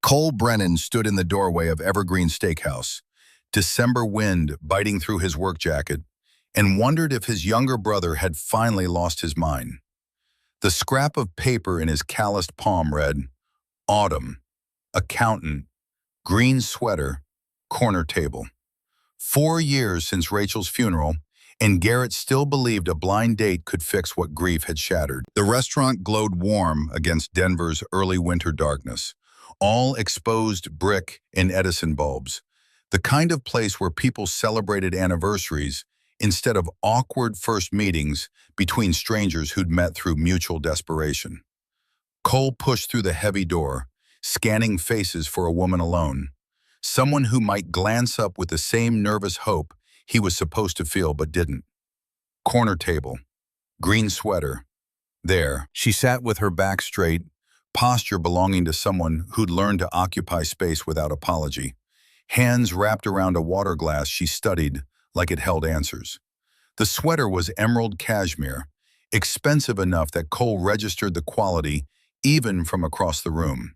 Cole Brennan stood in the doorway of Evergreen Steakhouse, December wind biting through his work jacket, and wondered if his younger brother had finally lost his mind. The scrap of paper in his calloused palm read, Autumn, Accountant, Green Sweater, Corner Table. 4 years since Rachel's funeral, and Garrett still believed a blind date could fix what grief had shattered. The restaurant glowed warm against Denver's early winter darkness, all exposed brick and Edison bulbs, the kind of place where people celebrated anniversaries instead of awkward first meetings between strangers who'd met through mutual desperation. Cole pushed through the heavy door, scanning faces for a woman alone, someone who might glance up with the same nervous hope he was supposed to feel but didn't. Corner table, green sweater. There, she sat with her back straight, posture belonging to someone who'd learned to occupy space without apology. Hands wrapped around a water glass she studied like it held answers. The sweater was emerald cashmere, expensive enough that Cole registered the quality even from across the room.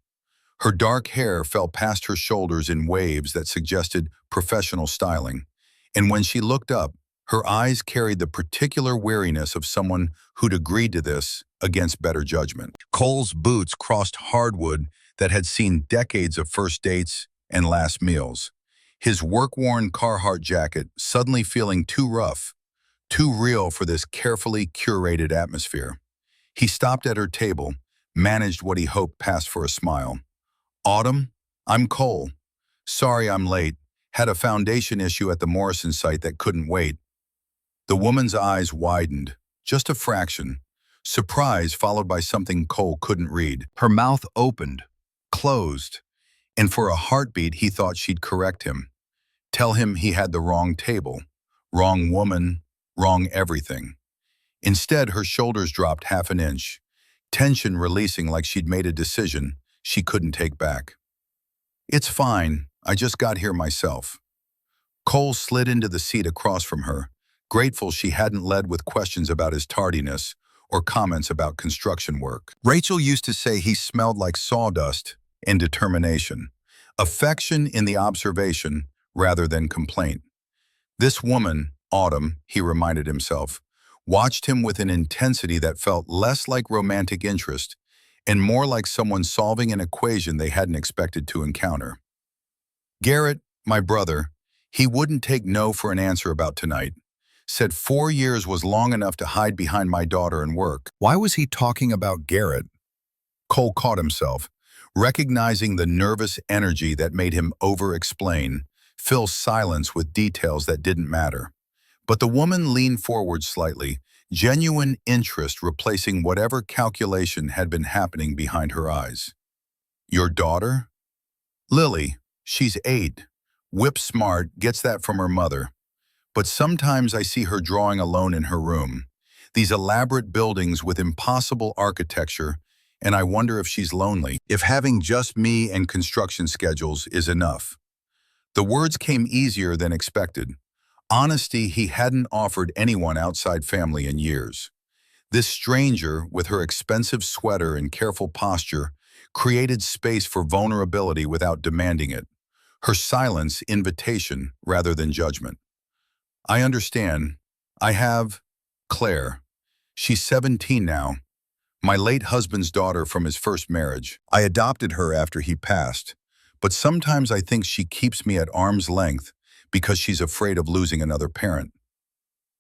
Her dark hair fell past her shoulders in waves that suggested professional styling, and when she looked up, her eyes carried the particular wariness of someone who'd agreed to this against better judgment. Cole's boots crossed hardwood that had seen decades of first dates and last meals, his work-worn Carhartt jacket suddenly feeling too rough, too real for this carefully curated atmosphere. He stopped at her table, managed what he hoped passed for a smile. Autumn, I'm Cole. Sorry I'm late. Had a foundation issue at the Morrison site that couldn't wait. The woman's eyes widened, just a fraction, surprise followed by something Cole couldn't read. Her mouth opened, closed, and for a heartbeat he thought she'd correct him, tell him he had the wrong table, wrong woman, wrong everything. Instead, her shoulders dropped half an inch, tension releasing like she'd made a decision she couldn't take back. It's fine, I just got here myself. Cole slid into the seat across from her, grateful she hadn't led with questions about his tardiness or comments about construction work. Rachel used to say he smelled like sawdust and determination, affection in the observation rather than complaint. This woman, Autumn, he reminded himself, watched him with an intensity that felt less like romantic interest and more like someone solving an equation they hadn't expected to encounter. Garrett, my brother, he wouldn't take no for an answer about tonight. Said 4 years was long enough to hide behind my daughter and work. Why was he talking about Garrett? Cole caught himself, recognizing the nervous energy that made him over-explain, fill silence with details that didn't matter. But the woman leaned forward slightly, genuine interest replacing whatever calculation had been happening behind her eyes. Your daughter? Lily, she's 8. Whip smart, gets that from her mother. But sometimes I see her drawing alone in her room, these elaborate buildings with impossible architecture, and I wonder if she's lonely, if having just me and construction schedules is enough. The words came easier than expected. Honesty he hadn't offered anyone outside family in years. This stranger, with her expensive sweater and careful posture, created space for vulnerability without demanding it. Her silence, invitation rather than judgment. I understand. I have Claire. She's 17 now. My late husband's daughter from his first marriage. I adopted her after he passed, but sometimes I think she keeps me at arm's length because she's afraid of losing another parent.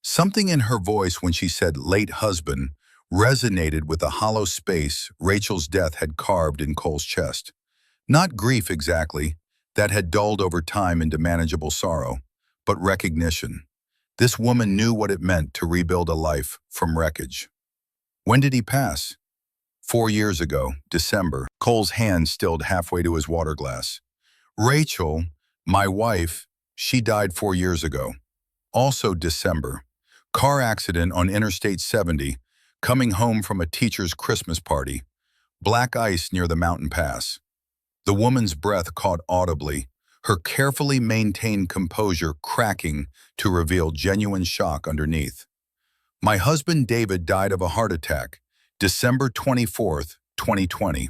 Something in her voice when she said late husband resonated with the hollow space Rachel's death had carved in Cole's chest. Not grief exactly, that had dulled over time into manageable sorrow, but recognition. This woman knew what it meant to rebuild a life from wreckage. When did he pass? 4 years ago, December. Cole's hand stilled halfway to his water glass. Rachel, my wife, she died 4 years ago. Also December. Car accident on Interstate 70, coming home from a teacher's Christmas party. Black ice near the mountain pass. The woman's breath caught audibly, her carefully maintained composure cracking to reveal genuine shock underneath. My husband David died of a heart attack, December 24th, 2020.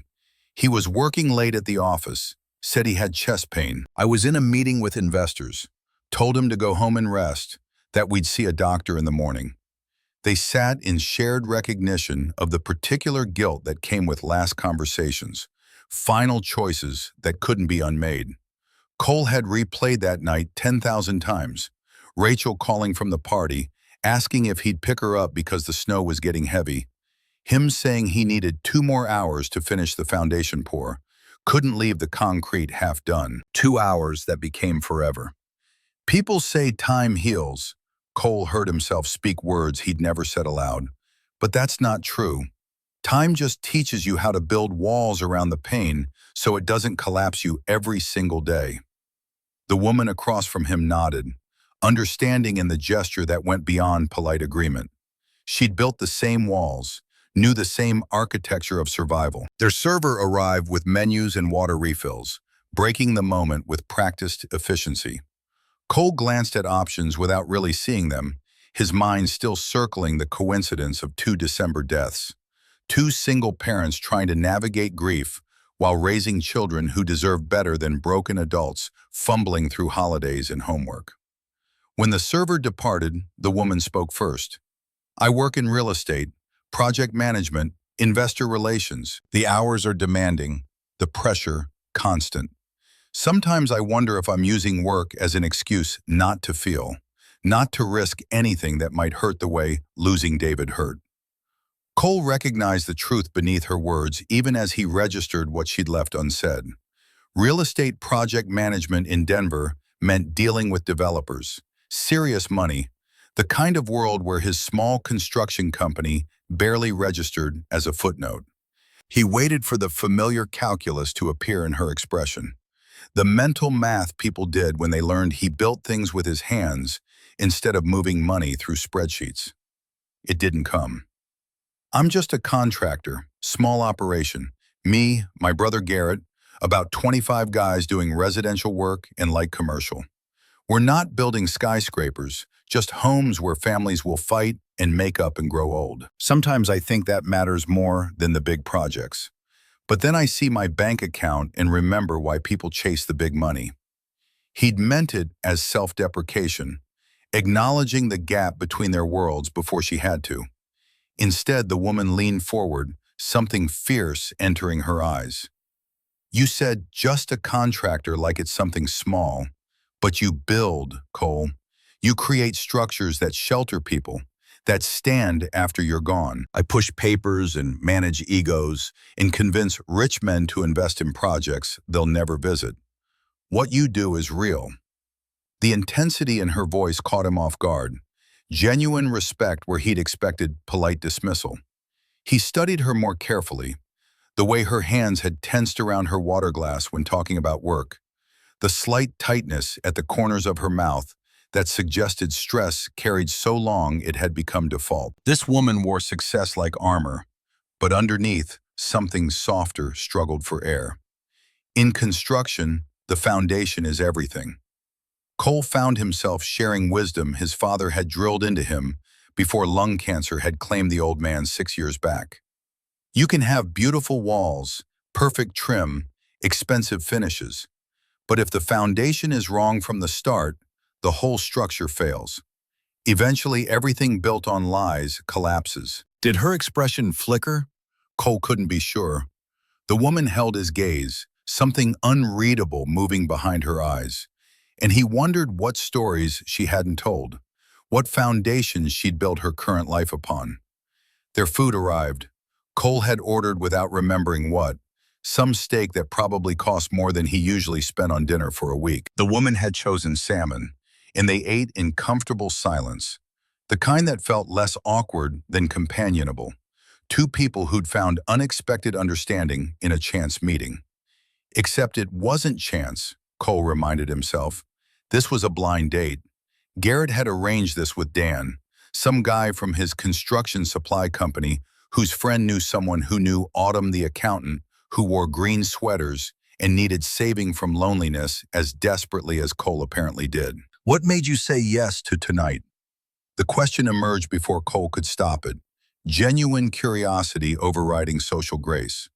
He was working late at the office, said he had chest pain. I was in a meeting with investors, told him to go home and rest, that we'd see a doctor in the morning. They sat in shared recognition of the particular guilt that came with last conversations, final choices that couldn't be unmade. Cole had replayed that night 10,000 times. Rachel calling from the party, asking if he'd pick her up because the snow was getting heavy. Him saying he needed 2 more hours to finish the foundation pour. Couldn't leave the concrete half done. 2 hours that became forever. People say time heals. Cole heard himself speak words he'd never said aloud. But that's not true. Time just teaches you how to build walls around the pain so it doesn't collapse you every single day. The woman across from him nodded, understanding in the gesture that went beyond polite agreement. She'd built the same walls, knew the same architecture of survival. Their server arrived with menus and water refills, breaking the moment with practiced efficiency. Cole glanced at options without really seeing them, his mind still circling the coincidence of 2 December deaths. 2 single parents trying to navigate grief while raising children who deserve better than broken adults fumbling through holidays and homework. When the server departed, the woman spoke first. I work in real estate, project management, investor relations. The hours are demanding, the pressure constant. Sometimes I wonder if I'm using work as an excuse not to feel, not to risk anything that might hurt the way losing David hurt. Cole recognized the truth beneath her words even as he registered what she'd left unsaid. Real estate project management in Denver meant dealing with developers, serious money, the kind of world where his small construction company barely registered as a footnote. He waited for the familiar calculus to appear in her expression. The mental math people did when they learned he built things with his hands instead of moving money through spreadsheets. It didn't come. I'm just a contractor, small operation. Me, my brother Garrett, about 25 guys doing residential work and light commercial. We're not building skyscrapers, just homes where families will fight and make up and grow old. Sometimes I think that matters more than the big projects. But then I see my bank account and remember why people chase the big money. He'd meant it as self-deprecation, acknowledging the gap between their worlds before she had to. Instead, the woman leaned forward, something fierce entering her eyes. You said just a contractor like it's something small, but you build, Cole. You create structures that shelter people, that stand after you're gone. I push papers and manage egos and convince rich men to invest in projects they'll never visit. What you do is real. The intensity in her voice caught him off guard. Genuine respect where he'd expected polite dismissal. He studied her more carefully, the way her hands had tensed around her water glass when talking about work, the slight tightness at the corners of her mouth that suggested stress carried so long it had become default. This woman wore success like armor, but underneath, something softer struggled for air. In construction, the foundation is everything. Cole found himself sharing wisdom his father had drilled into him before lung cancer had claimed the old man 6 years back. You can have beautiful walls, perfect trim, expensive finishes, but if the foundation is wrong from the start, the whole structure fails. Eventually, everything built on lies collapses. Did her expression flicker? Cole couldn't be sure. The woman held his gaze, something unreadable moving behind her eyes. And he wondered what stories she hadn't told, what foundations she'd built her current life upon. Their food arrived. Cole had ordered without remembering what, some steak that probably cost more than he usually spent on dinner for a week. The woman had chosen salmon, and they ate in comfortable silence, the kind that felt less awkward than companionable. 2 people who'd found unexpected understanding in a chance meeting. Except it wasn't chance, Cole reminded himself. This was a blind date. Garrett had arranged this with Dan, some guy from his construction supply company whose friend knew someone who knew Autumn the accountant, who wore green sweaters and needed saving from loneliness as desperately as Cole apparently did. What made you say yes to tonight? The question emerged before Cole could stop it, genuine curiosity overriding social grace.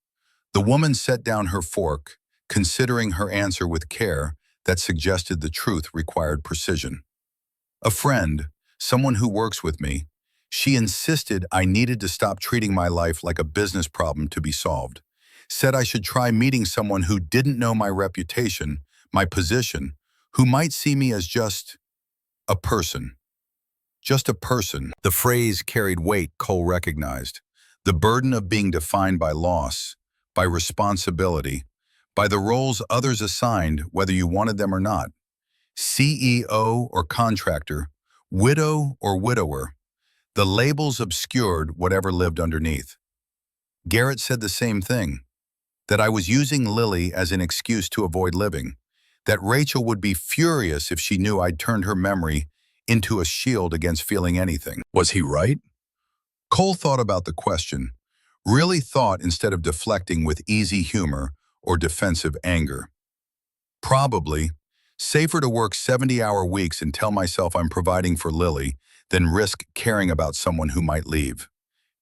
The woman set down her fork, considering her answer with care that suggested the truth required precision. A friend, someone who works with me, she insisted I needed to stop treating my life like a business problem to be solved. Said I should try meeting someone who didn't know my reputation, my position, who might see me as just a person. Just a person. The phrase carried weight, Cole recognized. The burden of being defined by loss, by responsibility, by the roles others assigned, whether you wanted them or not. CEO or contractor, widow or widower. The labels obscured whatever lived underneath. Garrett said the same thing, that I was using Lily as an excuse to avoid living, that Rachel would be furious if she knew I'd turned her memory into a shield against feeling anything. Was he right? Cole thought about the question, really thought instead of deflecting with easy humor or defensive anger. Probably. Safer to work 70-hour weeks and tell myself I'm providing for Lily than risk caring about someone who might leave.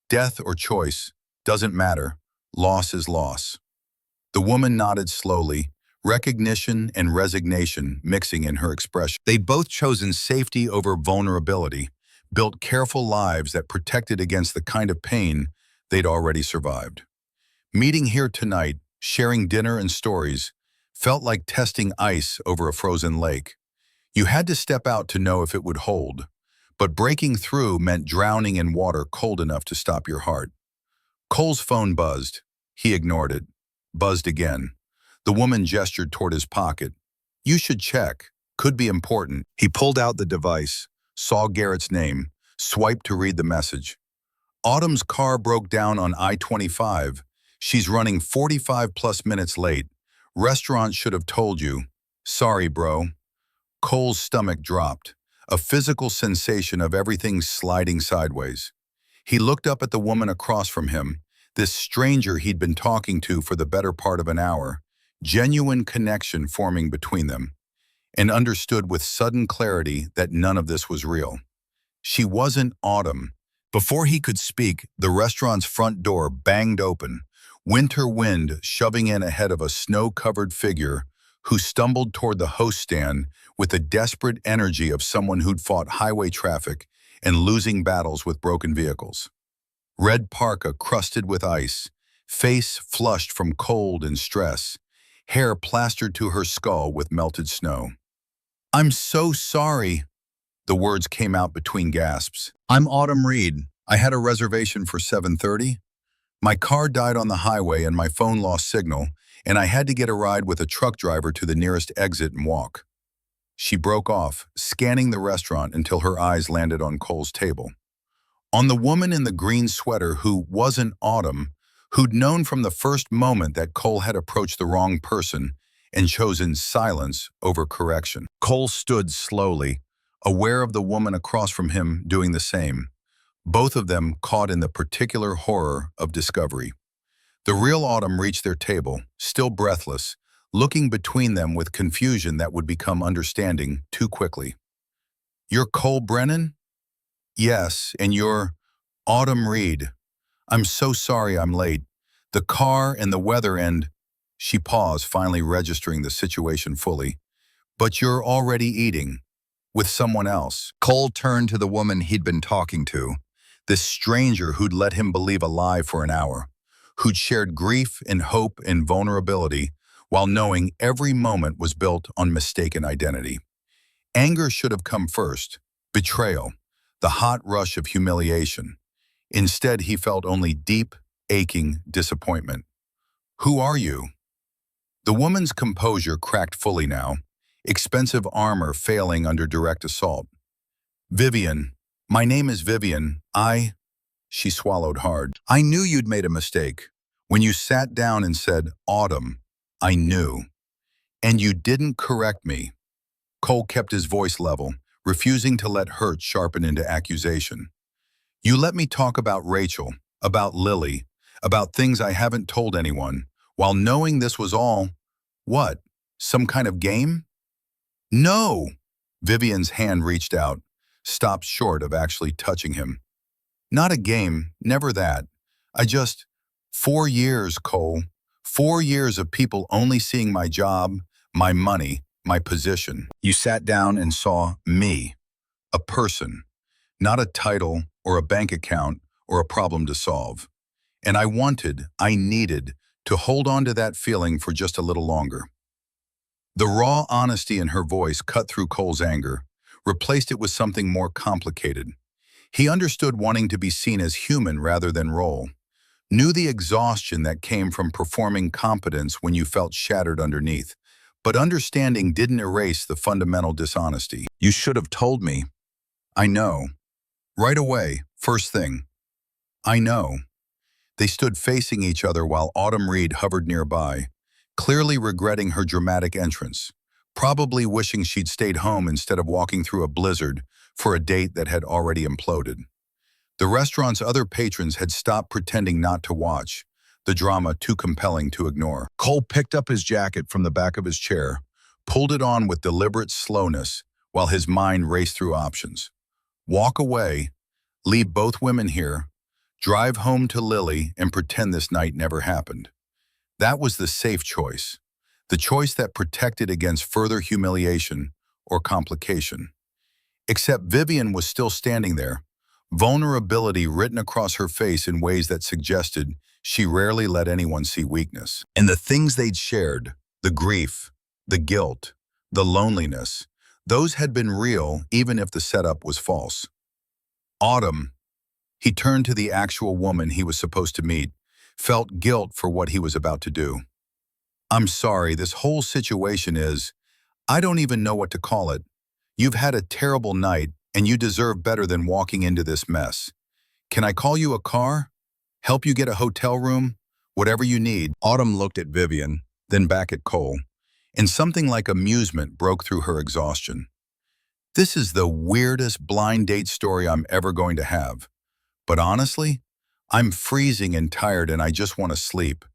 Death or choice, doesn't matter. Loss is loss. The woman nodded slowly, recognition and resignation mixing in her expression. They'd both chosen safety over vulnerability, built careful lives that protected against the kind of pain they'd already survived. Meeting here tonight, sharing dinner and stories, felt like testing ice over a frozen lake. You had to step out to know if it would hold, but breaking through meant drowning in water cold enough to stop your heart. Cole's phone buzzed. He ignored it. Buzzed again. The woman gestured toward his pocket. You should check. Could be important. He pulled out the device, saw Garrett's name, swiped to read the message. Autumn's car broke down on I-25. She's running 45+ minutes late. Restaurant should have told you. Sorry, bro. Cole's stomach dropped, a physical sensation of everything sliding sideways. He looked up at the woman across from him, this stranger he'd been talking to for the better part of an hour, genuine connection forming between them, and understood with sudden clarity that none of this was real. She wasn't Autumn. Before he could speak, the restaurant's front door banged open, winter wind shoving in ahead of a snow-covered figure who stumbled toward the host stand with the desperate energy of someone who'd fought highway traffic and losing battles with broken vehicles. Red parka crusted with ice, face flushed from cold and stress, hair plastered to her skull with melted snow. I'm so sorry, the words came out between gasps. I'm Autumn Reed. I had a reservation for 7:30. My car died on the highway and my phone lost signal, and I had to get a ride with a truck driver to the nearest exit and walk. She broke off, scanning the restaurant until her eyes landed on Cole's table. On the woman in the green sweater who wasn't Autumn, who'd known from the first moment that Cole had approached the wrong person and chosen silence over correction. Cole stood slowly, aware of the woman across from him doing the same, both of them caught in the particular horror of discovery. The real Autumn reached their table, still breathless, looking between them with confusion that would become understanding too quickly. You're Cole Brennan? Yes, and you're Autumn Reed. I'm so sorry I'm late. The car and the weather and... She paused, finally registering the situation fully. But you're already eating. With someone else. Cole turned to the woman he'd been talking to, this stranger who'd let him believe a lie for an hour, who'd shared grief and hope and vulnerability while knowing every moment was built on mistaken identity. Anger should have come first, betrayal, the hot rush of humiliation. Instead, he felt only deep, aching disappointment. Who are you? The woman's composure cracked fully now, expensive armor failing under direct assault. Vivian. My name is Vivian. She swallowed hard. I knew you'd made a mistake. When you sat down and said, Autumn, I knew. And you didn't correct me. Cole kept his voice level, refusing to let hurt sharpen into accusation. You let me talk about Rachel, about Lily, about things I haven't told anyone, while knowing this was all, what, some kind of game? No! Vivian's hand reached out, stopped short of actually touching him. Not a game, never that. 4 years, Cole. 4 years of people only seeing my job, my money, my position. You sat down and saw me, a person, not a title or a bank account or a problem to solve. And I needed to hold on to that feeling for just a little longer. The raw honesty in her voice cut through Cole's anger, replaced it with something more complicated. He understood wanting to be seen as human rather than role, knew the exhaustion that came from performing competence when you felt shattered underneath. But understanding didn't erase the fundamental dishonesty. You should have told me. I know. Right away, first thing. I know. They stood facing each other while Autumn Reed hovered nearby, clearly regretting her dramatic entrance, probably wishing she'd stayed home instead of walking through a blizzard for a date that had already imploded. The restaurant's other patrons had stopped pretending not to watch, the drama too compelling to ignore. Cole picked up his jacket from the back of his chair, pulled it on with deliberate slowness while his mind raced through options. Walk away, leave both women here, drive home to Lily and pretend this night never happened. That was the safe choice, the choice that protected against further humiliation or complication. Except Vivian was still standing there, vulnerability written across her face in ways that suggested she rarely let anyone see weakness. And the things they'd shared, the grief, the guilt, the loneliness, those had been real even if the setup was false. Autumn, he turned to the actual woman he was supposed to meet, felt guilt for what he was about to do. I'm sorry, this whole situation is, I don't even know what to call it. You've had a terrible night, and you deserve better than walking into this mess. Can I call you a car? Help you get a hotel room? Whatever you need. Autumn looked at Vivian, then back at Cole, and something like amusement broke through her exhaustion. This is the weirdest blind date story I'm ever going to have. But honestly, I'm freezing and tired and I just want to sleep.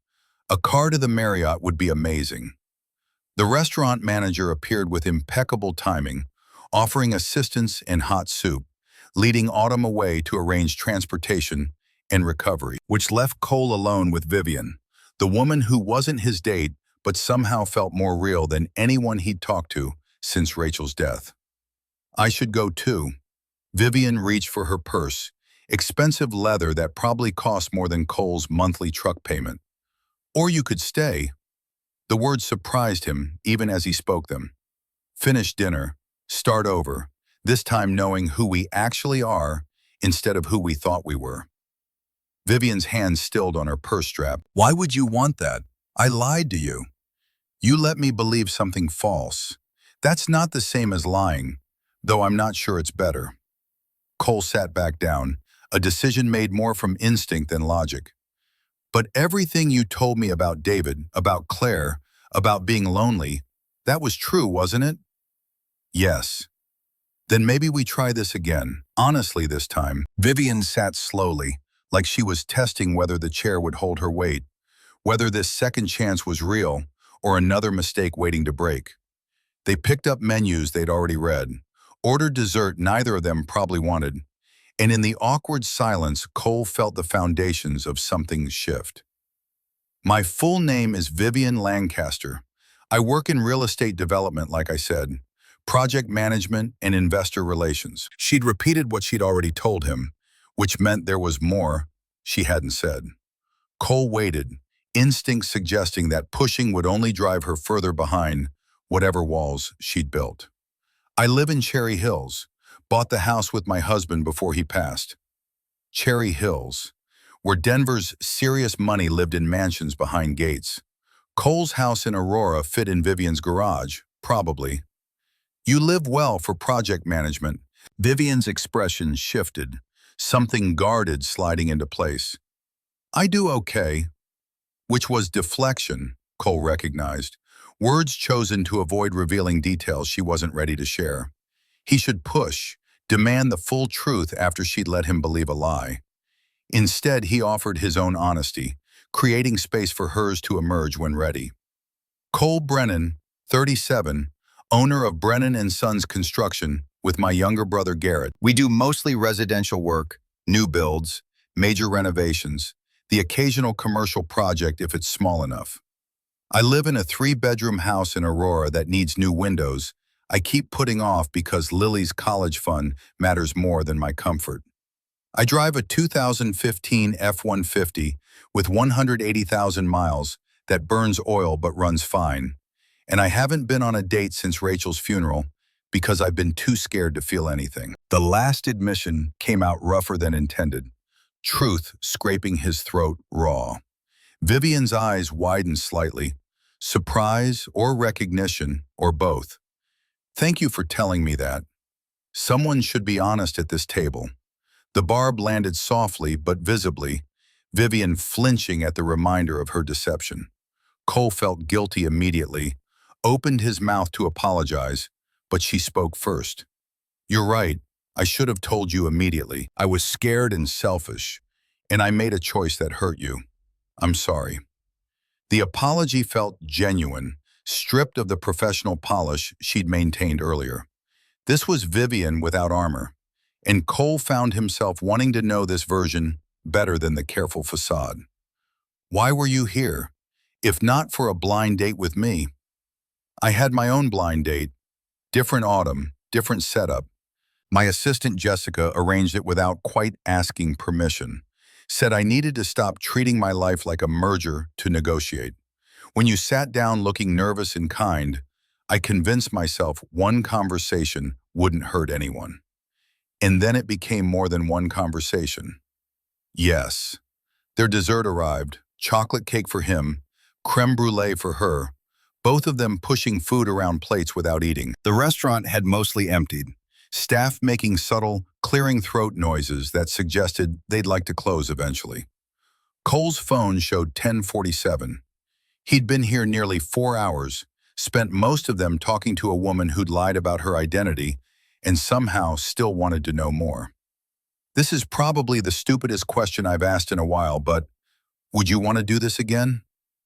A car to the Marriott would be amazing. The restaurant manager appeared with impeccable timing, offering assistance and hot soup, leading Autumn away to arrange transportation and recovery, which left Cole alone with Vivian, the woman who wasn't his date but somehow felt more real than anyone he'd talked to since Rachel's death. I should go too. Vivian reached for her purse, expensive leather that probably cost more than Cole's monthly truck payment. Or you could stay. The words surprised him even as he spoke them. Finish dinner, start over, this time knowing who we actually are instead of who we thought we were. Vivian's hand stilled on her purse strap. Why would you want that? I lied to you. You let me believe something false. That's not the same as lying, though I'm not sure it's better. Cole sat back down, a decision made more from instinct than logic. But everything you told me about David, about Claire, about being lonely, that was true, wasn't it? Yes. Then maybe we try this again, honestly this time. Vivian sat slowly, like she was testing whether the chair would hold her weight, whether this second chance was real or another mistake waiting to break. They picked up menus they'd already read, ordered dessert neither of them probably wanted, and in the awkward silence, Cole felt the foundations of something shift. My full name is Vivian Lancaster. I work in real estate development, like I said, project management and investor relations. She'd repeated what she'd already told him, which meant there was more she hadn't said. Cole waited, instinct suggesting that pushing would only drive her further behind whatever walls she'd built. I live in Cherry Hills. Bought the house with my husband before he passed. Cherry Hills, where Denver's serious money lived in mansions behind gates. Cole's house in Aurora fit in Vivian's garage, probably. You live well for project management. Vivian's expression shifted, something guarded sliding into place. I do okay, which was deflection, Cole recognized, words chosen to avoid revealing details she wasn't ready to share. He should push, demand the full truth after she'd let him believe a lie. Instead, he offered his own honesty, creating space for hers to emerge when ready. Cole Brennan, 37, owner of Brennan & Sons Construction, with my younger brother Garrett. We do mostly residential work, new builds, major renovations, the occasional commercial project if it's small enough. I live in a three-bedroom house in Aurora that needs new windows. I keep putting off because Lily's college fund matters more than my comfort. I drive a 2015 F-150 with 180,000 miles that burns oil but runs fine. And I haven't been on a date since Rachel's funeral because I've been too scared to feel anything. The last admission came out rougher than intended, truth scraping his throat raw. Vivian's eyes widened slightly, surprise or recognition or both. Thank you for telling me that. Someone should be honest at this table. The barb landed softly but visibly, Vivian flinching at the reminder of her deception. Cole felt guilty immediately, opened his mouth to apologize, but she spoke first. You're right. I should have told you immediately. I was scared and selfish, and I made a choice that hurt you. I'm sorry. The apology felt genuine, stripped of the professional polish she'd maintained earlier. This was Vivian without armor, and Cole found himself wanting to know this version better than the careful facade. Why were you here, if not for a blind date with me? I had my own blind date. Different autumn, different setup. My assistant Jessica arranged it without quite asking permission. Said I needed to stop treating my life like a merger to negotiate. When you sat down looking nervous and kind, I convinced myself one conversation wouldn't hurt anyone. And then it became more than one conversation. Yes. Their dessert arrived, chocolate cake for him, creme brulee for her, both of them pushing food around plates without eating. The restaurant had mostly emptied, staff making subtle, clearing throat noises that suggested they'd like to close eventually. Cole's phone showed 10:47. He'd been here nearly 4 hours, spent most of them talking to a woman who'd lied about her identity and somehow still wanted to know more. This is probably the stupidest question I've asked in a while, but would you want to do this again?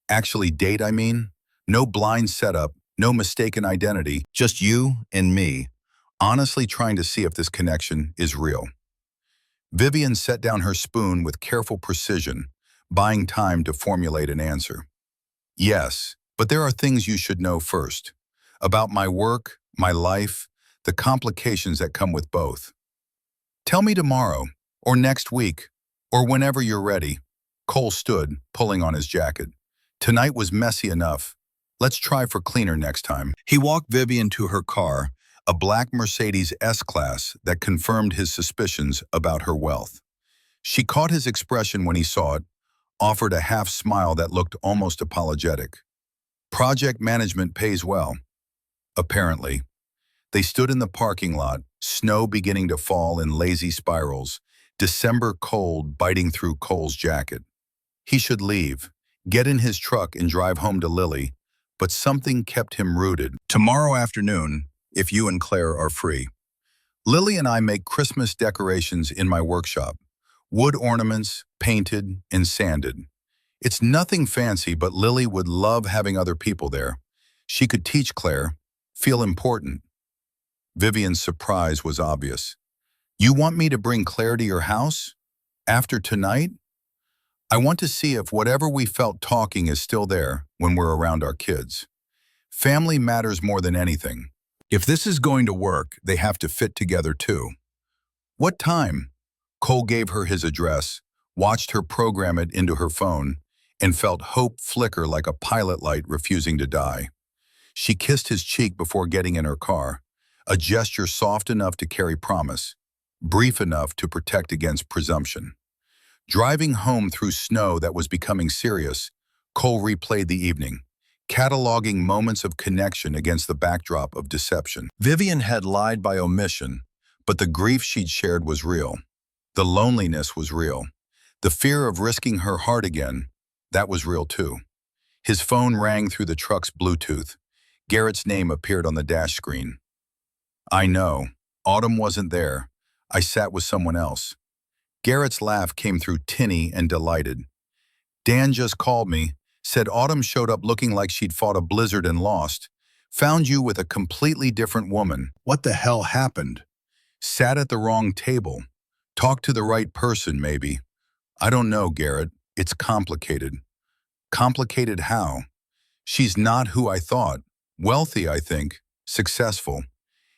Actually date, I mean? No blind setup, no mistaken identity, just you and me, honestly trying to see if this connection is real. Vivian set down her spoon with careful precision, buying time to formulate an answer. Yes, but there are things you should know first. About my work, my life, the complications that come with both. Tell me tomorrow, or next week, or whenever you're ready. Cole stood, pulling on his jacket. Tonight was messy enough. Let's try for cleaner next time. He walked Vivian to her car, a black Mercedes S-Class that confirmed his suspicions about her wealth. She caught his expression when he saw it, offered a half smile that looked almost apologetic. Project management pays well. Apparently. They stood in the parking lot, snow beginning to fall in lazy spirals, December cold biting through Cole's jacket. He should leave, get in his truck and drive home to Lily, but something kept him rooted. Tomorrow afternoon, if you and Claire are free. Lily and I make Christmas decorations in my workshop. Wood ornaments, painted and sanded. It's nothing fancy, but Lily would love having other people there. She could teach Claire, feel important. Vivian's surprise was obvious. You want me to bring Claire to your house? After tonight? I want to see if whatever we felt talking is still there when we're around our kids. Family matters more than anything. If this is going to work, they have to fit together too. What time? Cole gave her his address, watched her program it into her phone, and felt hope flicker like a pilot light refusing to die. She kissed his cheek before getting in her car, a gesture soft enough to carry promise, brief enough to protect against presumption. Driving home through snow that was becoming serious, Cole replayed the evening, cataloging moments of connection against the backdrop of deception. Vivian had lied by omission, but the grief she'd shared was real. The loneliness was real. The fear of risking her heart again, that was real too. His phone rang through the truck's Bluetooth. Garrett's name appeared on the dash screen. I know. Autumn wasn't there. I sat with someone else. Garrett's laugh came through tinny and delighted. Dan just called me, said Autumn showed up looking like she'd fought a blizzard and lost. Found you with a completely different woman. What the hell happened? Sat at the wrong table. Talked to the right person, maybe. I don't know, Garrett. It's complicated. Complicated how? She's not who I thought. Wealthy, I think. Successful.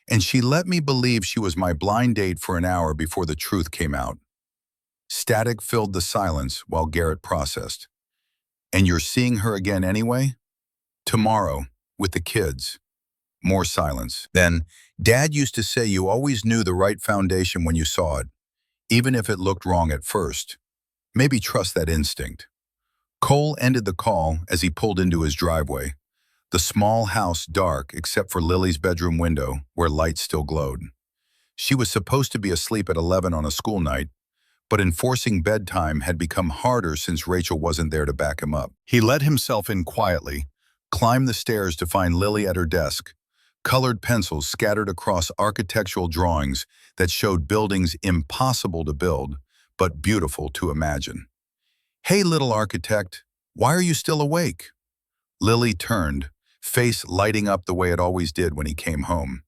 And she let me believe she was my blind date for an hour before the truth came out. Static filled the silence while Garrett processed. And you're seeing her again anyway? Tomorrow, with the kids. More silence. Then, Dad used to say you always knew the right foundation when you saw it, even if it looked wrong at first. Maybe trust that instinct. Cole ended the call as he pulled into his driveway, the small house dark except for Lily's bedroom window where lights still glowed. She was supposed to be asleep at 11 on a school night, but enforcing bedtime had become harder since Rachel wasn't there to back him up. He let himself in quietly, climbed the stairs to find Lily at her desk, colored pencils scattered across architectural drawings that showed buildings impossible to build, but beautiful to imagine. "Hey, little architect, why are you still awake?" Lily turned, face lighting up the way it always did when he came home.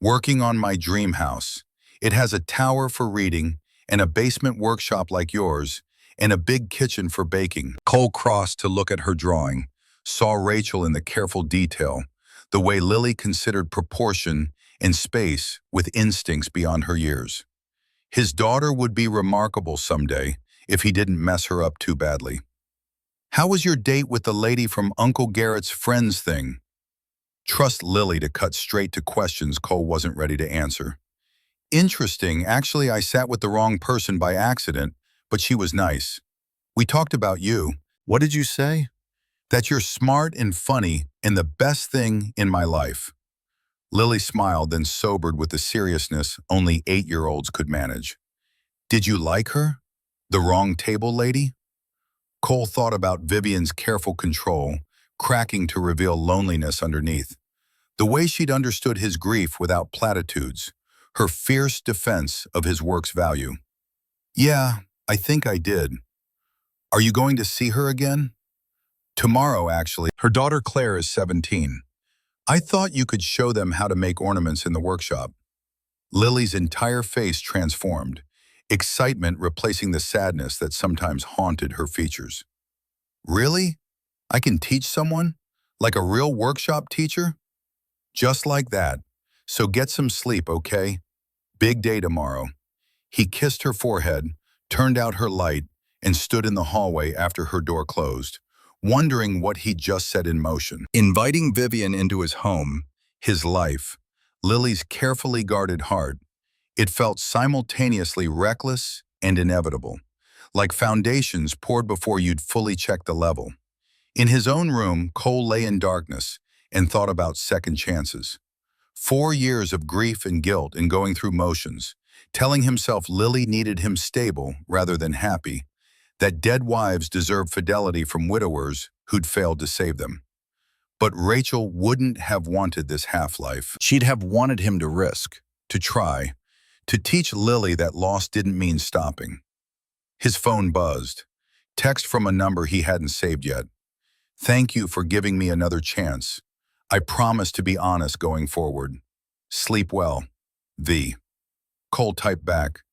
"Working on my dream house. It has a tower for reading, and a basement workshop like yours, and a big kitchen for baking." Cole crossed to look at her drawing, saw Rachel in the careful detail, the way Lily considered proportion and space with instincts beyond her years. His daughter would be remarkable someday if he didn't mess her up too badly. "How was your date with the lady from Uncle Garrett's friends thing?" Trust Lily to cut straight to questions Cole wasn't ready to answer. "Interesting. Actually, I sat with the wrong person by accident, but she was nice. We talked about you." "What did you say?" "That you're smart and funny and the best thing in my life." Lily smiled, then sobered with the seriousness only 8-year-olds could manage. "Did you like her? The wrong table lady?" Cole thought about Vivian's careful control, cracking to reveal loneliness underneath. The way she'd understood his grief without platitudes, her fierce defense of his work's value. "Yeah, I think I did." "Are you going to see her again?" "Tomorrow, actually. Her daughter Claire is 17. I thought you could show them how to make ornaments in the workshop." Lily's entire face transformed, excitement replacing the sadness that sometimes haunted her features. "Really? I can teach someone? Like a real workshop teacher?" "Just like that. So get some sleep, okay? Big day tomorrow." He kissed her forehead, turned out her light, and stood in the hallway after her door closed, wondering what he'd just set in motion. Inviting Vivian into his home, his life, Lily's carefully guarded heart, it felt simultaneously reckless and inevitable, like foundations poured before you'd fully checked the level. In his own room, Cole lay in darkness and thought about second chances. 4 years of grief and guilt and going through motions, telling himself Lily needed him stable rather than happy, that dead wives deserve fidelity from widowers who'd failed to save them. But Rachel wouldn't have wanted this half-life. She'd have wanted him to risk, to try, to teach Lily that loss didn't mean stopping. His phone buzzed. Text from a number he hadn't saved yet. "Thank you for giving me another chance. I promise to be honest going forward. Sleep well. V." Cole typed back,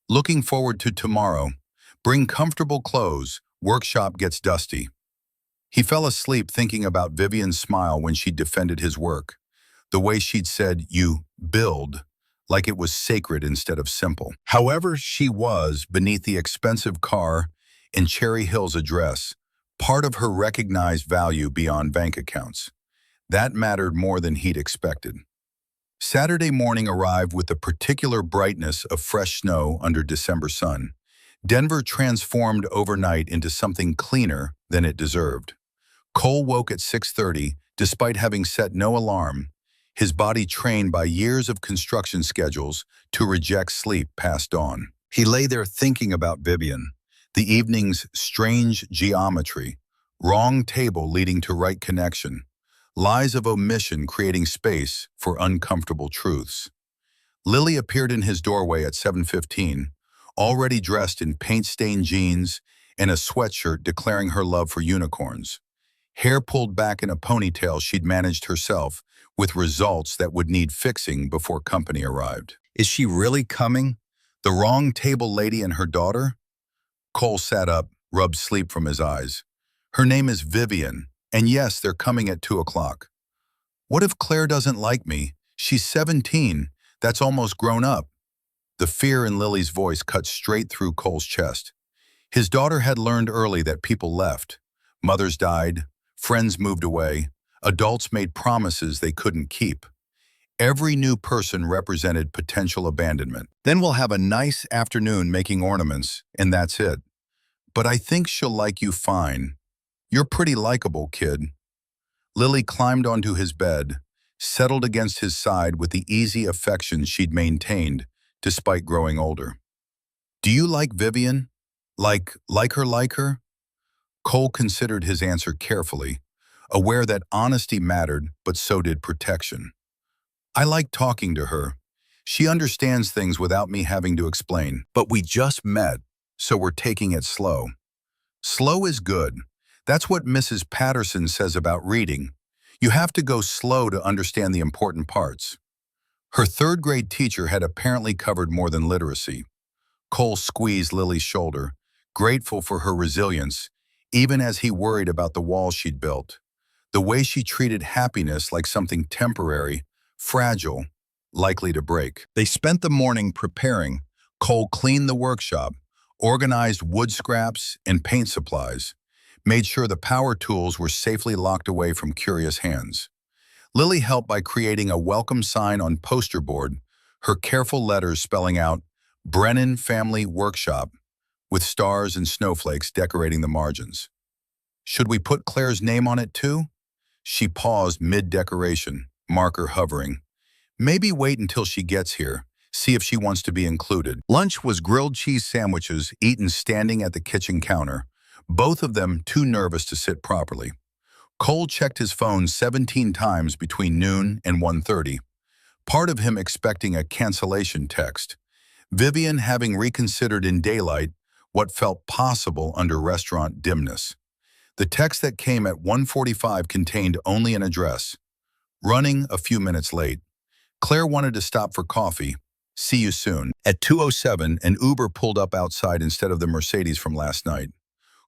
"Looking forward to tomorrow. Bring comfortable clothes. Workshop gets dusty." He fell asleep thinking about Vivian's smile when she defended his work, the way she'd said, "You build," like it was sacred instead of simple. However she was beneath the expensive car and Cherry Hill's address, part of her recognized value beyond bank accounts. That mattered more than he'd expected. Saturday morning arrived with the particular brightness of fresh snow under December sun. Denver transformed overnight into something cleaner than it deserved. Cole woke at 6:30, despite having set no alarm, his body trained by years of construction schedules to reject sleep past dawn. He lay there thinking about Vivian, the evening's strange geometry, wrong table leading to right connection, lies of omission creating space for uncomfortable truths. Lily appeared in his doorway at 7:15, already dressed in paint-stained jeans and a sweatshirt declaring her love for unicorns. Hair pulled back in a ponytail she'd managed herself, with results that would need fixing before company arrived. Is she really coming? The wrong table lady and her daughter? Cole sat up, rubbed sleep from his eyes. Her name is Vivian, And yes, they're coming at 2 o'clock. What if Claire doesn't like me? She's 17. That's almost grown up. The fear in Lily's voice cut straight through Cole's chest. His daughter had learned early that people left. Mothers died, friends moved away, adults made promises they couldn't keep. Every new person represented potential abandonment. Then we'll have a nice afternoon making ornaments, and that's it. But I think she'll like you fine. You're pretty likable, kid. Lily climbed onto his bed, settled against his side with the easy affection she'd maintained despite growing older. Do you like Vivian? Like her? Cole considered his answer carefully, aware that honesty mattered, but so did protection. I like talking to her. She understands things without me having to explain. But we just met, so we're taking it slow. Slow is good. That's what Mrs. Patterson says about reading. You have to go slow to understand the important parts. Her third-grade teacher had apparently covered more than literacy. Cole squeezed Lily's shoulder, grateful for her resilience, even as he worried about the walls she'd built. The way she treated happiness like something temporary, fragile, likely to break. They spent the morning preparing. Cole cleaned the workshop, organized wood scraps and paint supplies, made sure the power tools were safely locked away from curious hands. Lily helped by creating a welcome sign on poster board, her careful letters spelling out Brennan Family Workshop, with stars and snowflakes decorating the margins. Should we put Claire's name on it too? She paused mid-decoration, marker hovering. Maybe wait until she gets here, see if she wants to be included. Lunch was grilled cheese sandwiches eaten standing at the kitchen counter, both of them too nervous to sit properly. Cole checked his phone 17 times between noon and 1:30, part of him expecting a cancellation text, Vivian having reconsidered in daylight what felt possible under restaurant dimness. The text that came at 1:45 contained only an address. Running a few minutes late. Claire wanted to stop for coffee. See you soon. At 2:07, an Uber pulled up outside instead of the Mercedes from last night.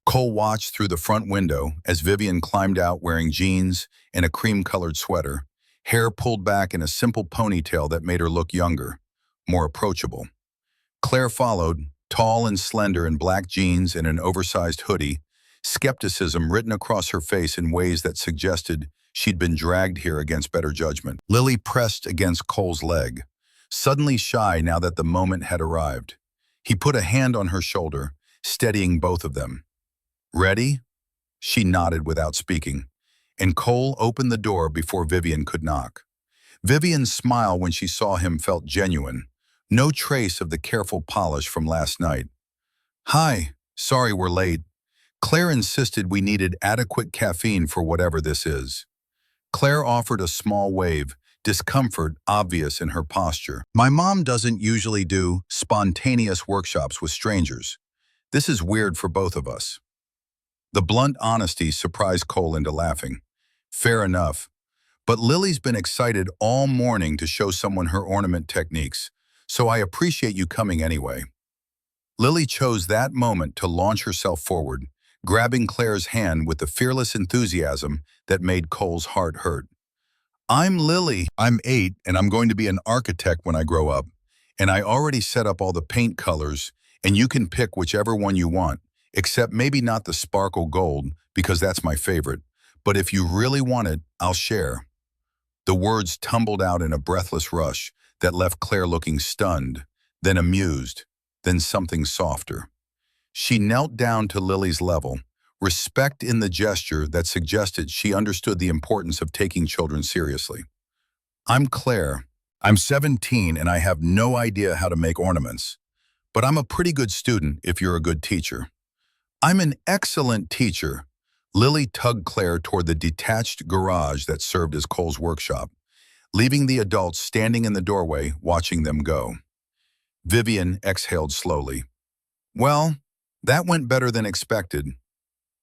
Cole watched through the front window as Vivian climbed out wearing jeans and a cream-colored sweater, hair pulled back in a simple ponytail that made her look younger, more approachable. Claire followed, tall and slender in black jeans and an oversized hoodie, skepticism written across her face in ways that suggested she'd been dragged here against better judgment. Lily pressed against Cole's leg, suddenly shy now that the moment had arrived. He put a hand on her shoulder, steadying both of them. Ready? She nodded without speaking, and Cole opened the door before Vivian could knock. Vivian's smile when she saw him felt genuine, no trace of the careful polish from last night. Hi, sorry we're late. Claire insisted we needed adequate caffeine for whatever this is. Claire offered a small wave, discomfort obvious in her posture. My mom doesn't usually do spontaneous workshops with strangers. This is weird for both of us. The blunt honesty surprised Cole into laughing. Fair enough. But Lily's been excited all morning to show someone her ornament techniques, so I appreciate you coming anyway. Lily chose that moment to launch herself forward, grabbing Claire's hand with the fearless enthusiasm that made Cole's heart hurt. I'm Lily. I'm 8, and I'm going to be an architect when I grow up. And I already set up all the paint colors, and you can pick whichever one you want, except maybe not the sparkle gold, because that's my favorite. But if you really want it, I'll share. The words tumbled out in a breathless rush that left Claire looking stunned, then amused, then something softer. She knelt down to Lily's level, respect in the gesture that suggested she understood the importance of taking children seriously. I'm Claire. I'm 17 and I have no idea how to make ornaments, but I'm a pretty good student if you're a good teacher. I'm an excellent teacher. Lily tugged Claire toward the detached garage that served as Cole's workshop, leaving the adults standing in the doorway watching them go. Vivian exhaled slowly. Well, that went better than expected.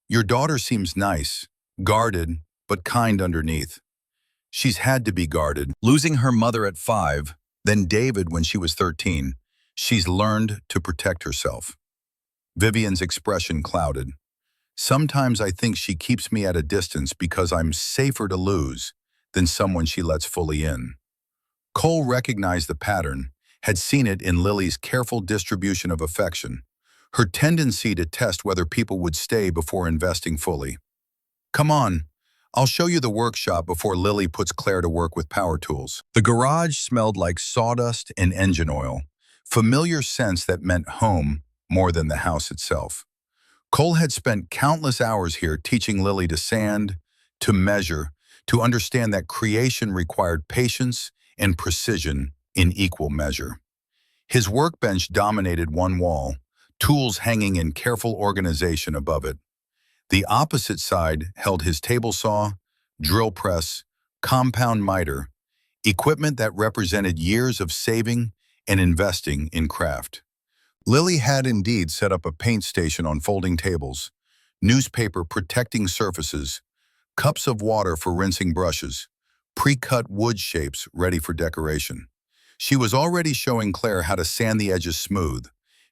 Your daughter seems nice, guarded, but kind underneath. She's had to be guarded. Losing her mother at 5, then David when she was 13, she's learned to protect herself. Vivian's expression clouded. Sometimes I think she keeps me at a distance because I'm safer to lose than someone she lets fully in. Cole recognized the pattern, had seen it in Lily's careful distribution of affection, her tendency to test whether people would stay before investing fully. Come on, I'll show you the workshop before Lily puts Claire to work with power tools. The garage smelled like sawdust and engine oil, familiar scents that meant home more than the house itself. Cole had spent countless hours here teaching Lily to sand, to measure, to understand that creation required patience and precision in equal measure. His workbench dominated one wall, tools hanging in careful organization above it. The opposite side held his table saw, drill press, compound miter, equipment that represented years of saving and investing in craft. Lily had indeed set up a paint station on folding tables, newspaper protecting surfaces, cups of water for rinsing brushes, pre-cut wood shapes ready for decoration. She was already showing Claire how to sand the edges smooth,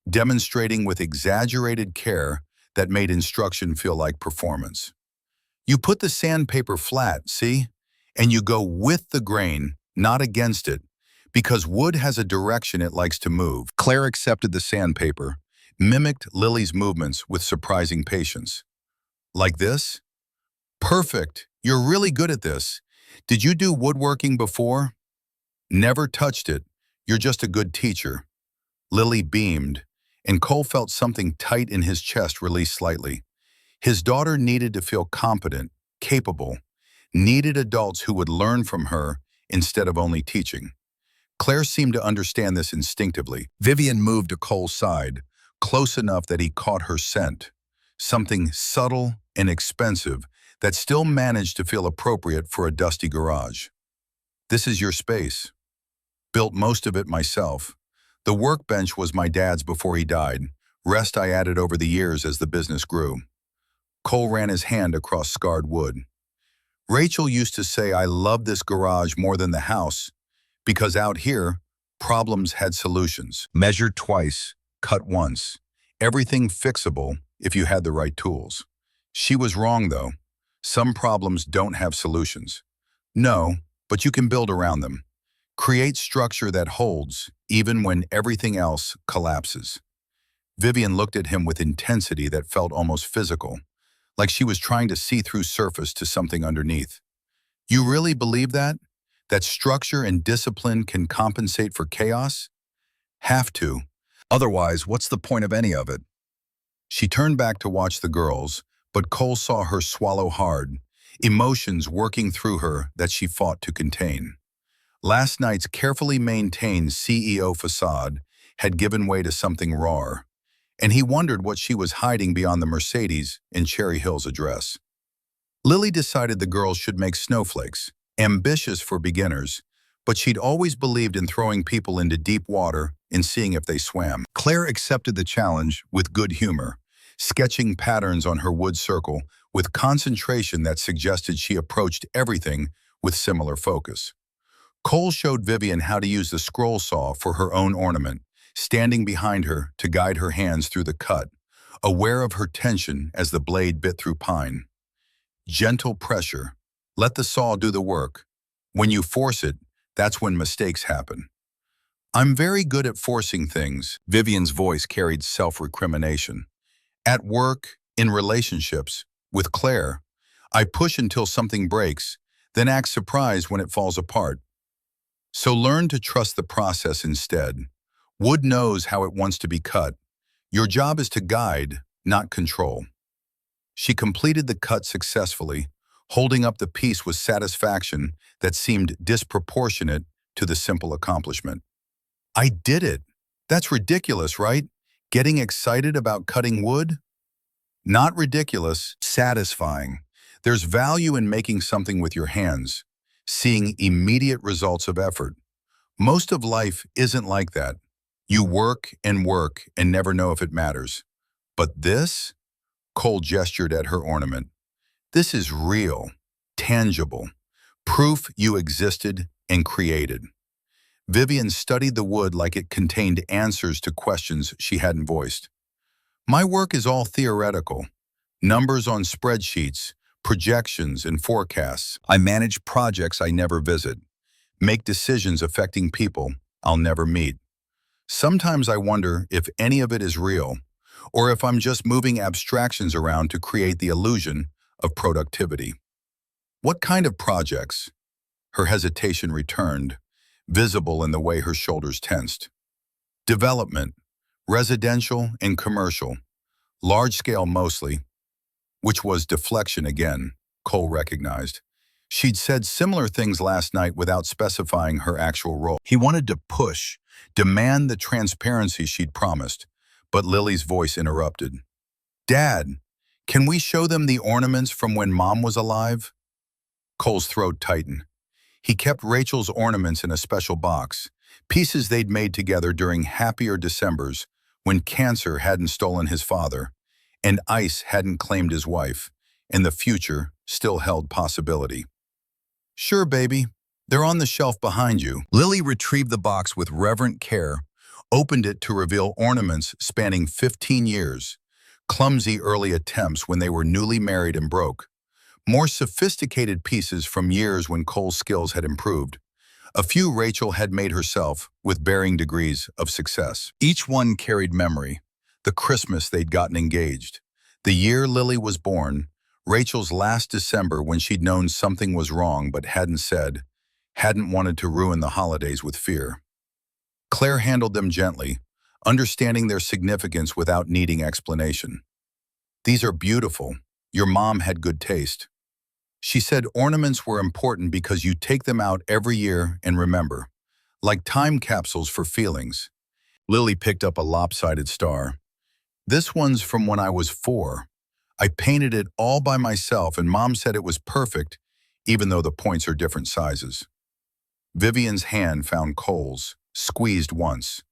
demonstrating with exaggerated care that made instruction feel like performance. You put the sandpaper flat, see? And you go with the grain, not against it, because wood has a direction it likes to move. Claire accepted the sandpaper, mimicked Lily's movements with surprising patience. Like this? Perfect. You're really good at this. Did you do woodworking before? Never touched it. You're just a good teacher. Lily beamed, and Cole felt something tight in his chest release slightly. His daughter needed to feel competent, capable, needed adults who would learn from her instead of only teaching. Claire seemed to understand this instinctively. Vivian moved to Cole's side, close enough that he caught her scent, something subtle and expensive that still managed to feel appropriate for a dusty garage. This is your space. Built most of it myself. The workbench was my dad's before he died. Rest I added over the years as the business grew. Cole ran his hand across scarred wood. Rachel used to say I love this garage more than the house because out here, problems had solutions. Measured twice, cut once. Everything fixable if you had the right tools. She was wrong though. Some problems don't have solutions. No, but you can build around them. Create structure that holds, even when everything else collapses. Vivian looked at him with intensity that felt almost physical, like she was trying to see through surface to something underneath. You really believe that? That structure and discipline can compensate for chaos? Have to. Otherwise, what's the point of any of it? She turned back to watch the girls, but Cole saw her swallow hard, emotions working through her that she fought to contain. Last night's carefully maintained CEO facade had given way to something raw, and he wondered what she was hiding beyond the Mercedes in Cherry Hill's address. Lily decided the girls should make snowflakes, ambitious for beginners, but she'd always believed in throwing people into deep water and seeing if they swam. Claire accepted the challenge with good humor, sketching patterns on her wood circle with concentration that suggested she approached everything with similar focus. Cole showed Vivian how to use the scroll saw for her own ornament, standing behind her to guide her hands through the cut, aware of her tension as the blade bit through pine. Gentle pressure. Let the saw do the work. When you force it, that's when mistakes happen. I'm very good at forcing things, Vivian's voice carried self-recrimination. At work, in relationships, with Claire, I push until something breaks, then act surprised when it falls apart. So learn to trust the process instead. Wood knows how it wants to be cut. Your job is to guide, not control. She completed the cut successfully, holding up the piece with satisfaction that seemed disproportionate to the simple accomplishment. I did it. That's ridiculous, right? Getting excited about cutting wood? Not ridiculous, satisfying. There's value in making something with your hands, seeing immediate results of effort. Most of life isn't like that. You work and never know if it matters. But this? Cole gestured at her ornament. This is real, tangible, proof you existed and created. Vivian studied the wood like it contained answers to questions she hadn't voiced. My work is all theoretical. Numbers on spreadsheets, projections, and forecasts. I manage projects I never visit, make decisions affecting people I'll never meet. Sometimes I wonder if any of it is real, or if I'm just moving abstractions around to create the illusion of productivity. What kind of projects? Her hesitation returned, visible in the way her shoulders tensed. Development, residential and commercial, large-scale mostly, which was deflection again, Cole recognized. She'd said similar things last night without specifying her actual role. He wanted to push, demand the transparency she'd promised, but Lily's voice interrupted. Dad, can we show them the ornaments from when Mom was alive? Cole's throat tightened. He kept Rachel's ornaments in a special box, pieces they'd made together during happier Decembers when cancer hadn't stolen his father, and ice hadn't claimed his wife, and the future still held possibility. Sure, baby. They're on the shelf behind you. Lily retrieved the box with reverent care, opened it to reveal ornaments spanning 15 years, clumsy early attempts when they were newly married and broke, more sophisticated pieces from years when Cole's skills had improved. A few Rachel had made herself with varying degrees of success. Each one carried memory, the Christmas they'd gotten engaged, the year Lily was born, Rachel's last December when she'd known something was wrong but hadn't said, hadn't wanted to ruin the holidays with fear. Claire handled them gently, understanding their significance without needing explanation. These are beautiful. Your mom had good taste. She said ornaments were important because you take them out every year and remember, like time capsules for feelings. Lily picked up a lopsided star. This one's from when I was 4. I painted it all by myself and Mom said it was perfect, even though the points are different sizes. Vivian's hand found Cole's, squeezed once.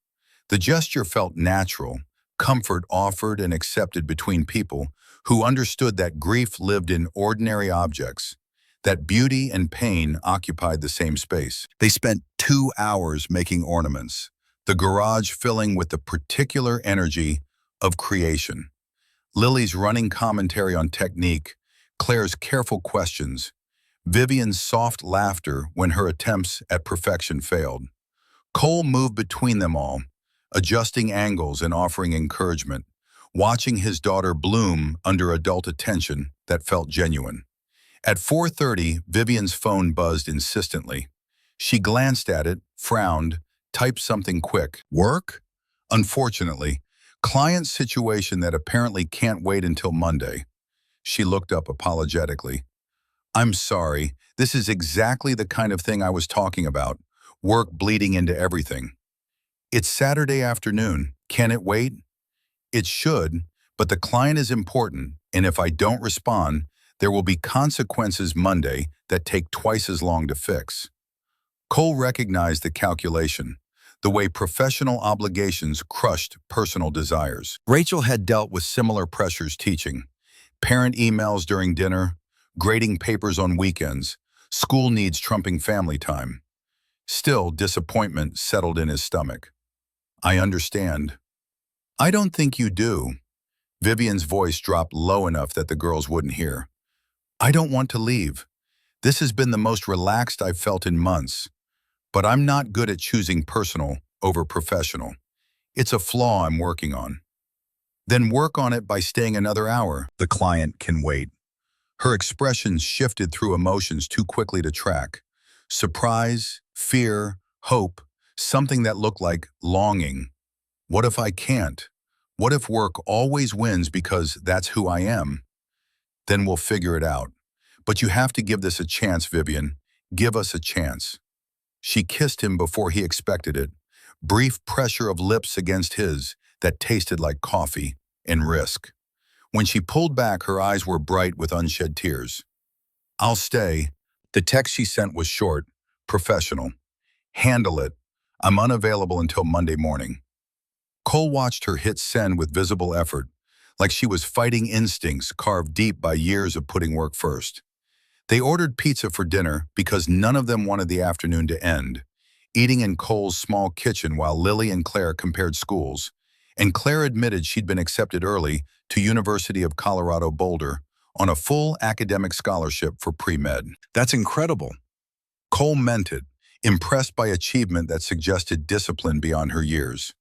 The gesture felt natural, comfort offered and accepted between people who understood that grief lived in ordinary objects, that beauty and pain occupied the same space. They spent 2 hours making ornaments, the garage filling with the particular energy of creation. Lily's running commentary on technique, Claire's careful questions, Vivian's soft laughter when her attempts at perfection failed. Cole moved between them all, adjusting angles and offering encouragement, watching his daughter bloom under adult attention that felt genuine. At 4:30, Vivian's phone buzzed insistently. She glanced at it, frowned, typed something quick. Work? Unfortunately, client situation that apparently can't wait until Monday. She looked up apologetically. I'm sorry, this is exactly the kind of thing I was talking about. Work bleeding into everything. It's Saturday afternoon. Can it wait? It should, but the client is important, and if I don't respond, there will be consequences Monday that take twice as long to fix. Cole recognized the calculation, the way professional obligations crushed personal desires. Rachel had dealt with similar pressures teaching, parent emails during dinner, grading papers on weekends, school needs trumping family time. Still, disappointment settled in his stomach. I understand. I don't think you do. Vivian's voice dropped low enough that the girls wouldn't hear. I don't want to leave. This has been the most relaxed I've felt in months. But I'm not good at choosing personal over professional. It's a flaw I'm working on. Then work on it by staying another hour. The client can wait. Her expressions shifted through emotions too quickly to track. Surprise, fear, hope, something that looked like longing. What if I can't? What if work always wins because that's who I am? Then we'll figure it out. But you have to give this a chance, Vivian. Give us a chance. She kissed him before he expected it. Brief pressure of lips against his that tasted like coffee and risk. When she pulled back, her eyes were bright with unshed tears. I'll stay. The text she sent was short, professional. Handle it. I'm unavailable until Monday morning. Cole watched her hit send with visible effort, like she was fighting instincts carved deep by years of putting work first. They ordered pizza for dinner because none of them wanted the afternoon to end, eating in Cole's small kitchen while Lily and Claire compared schools, and Claire admitted she'd been accepted early to University of Colorado Boulder on a full academic scholarship for pre-med. That's incredible. Cole meant it, impressed by achievement that suggested discipline beyond her years.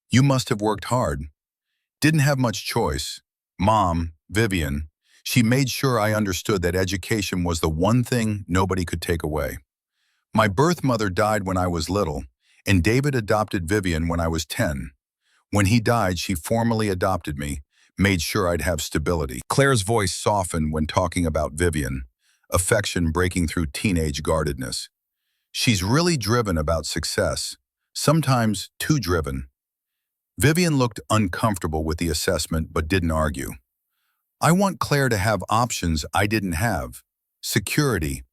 You must have worked hard. Didn't have much choice. Mom, Vivian, she made sure I understood that education was the one thing nobody could take away. My birth mother died when I was little, and David adopted Vivian when I was 10. When he died, she formally adopted me, made sure I'd have stability. Claire's voice softened when talking about Vivian, affection breaking through teenage guardedness. She's really driven about success, sometimes too driven. Vivian looked uncomfortable with the assessment but didn't argue. I want Claire to have options I didn't have. Security,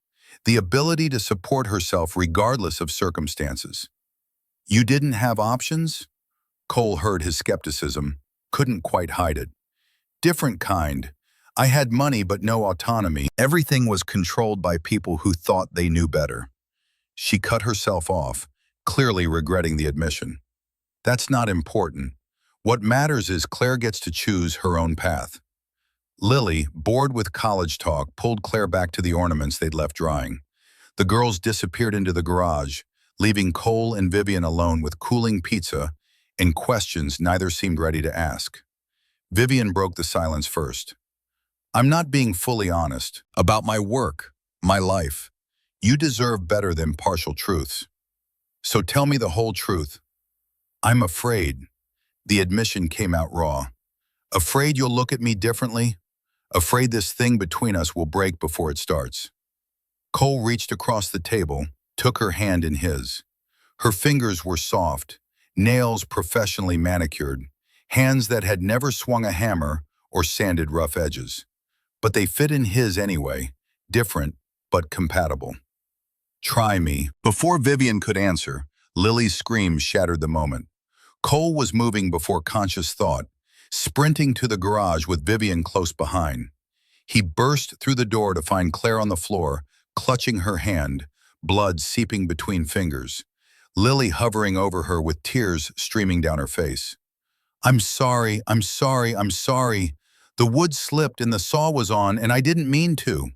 the ability to support herself regardless of circumstances. You didn't have options? Cole heard his skepticism, couldn't quite hide it. Different kind. I had money but no autonomy. Everything was controlled by people who thought they knew better. She cut herself off, clearly regretting the admission. That's not important. What matters is Claire gets to choose her own path. Lily, bored with college talk, pulled Claire back to the ornaments they'd left drying. The girls disappeared into the garage, leaving Cole and Vivian alone with cooling pizza and questions neither seemed ready to ask. Vivian broke the silence first. I'm not being fully honest about my work, my life. You deserve better than partial truths. So tell me the whole truth. I'm afraid. The admission came out raw. Afraid you'll look at me differently? Afraid this thing between us will break before it starts. Cole reached across the table, took her hand in his. Her fingers were soft, nails professionally manicured, hands that had never swung a hammer or sanded rough edges. But they fit in his anyway, different but compatible. Try me. Before Vivian could answer, Lily's scream shattered the moment. Cole was moving before conscious thought, sprinting to the garage with Vivian close behind. He burst through the door to find Claire on the floor, clutching her hand, blood seeping between fingers. Lily hovering over her with tears streaming down her face. I'm sorry, I'm sorry, I'm sorry. The wood slipped and the saw was on and I didn't mean to.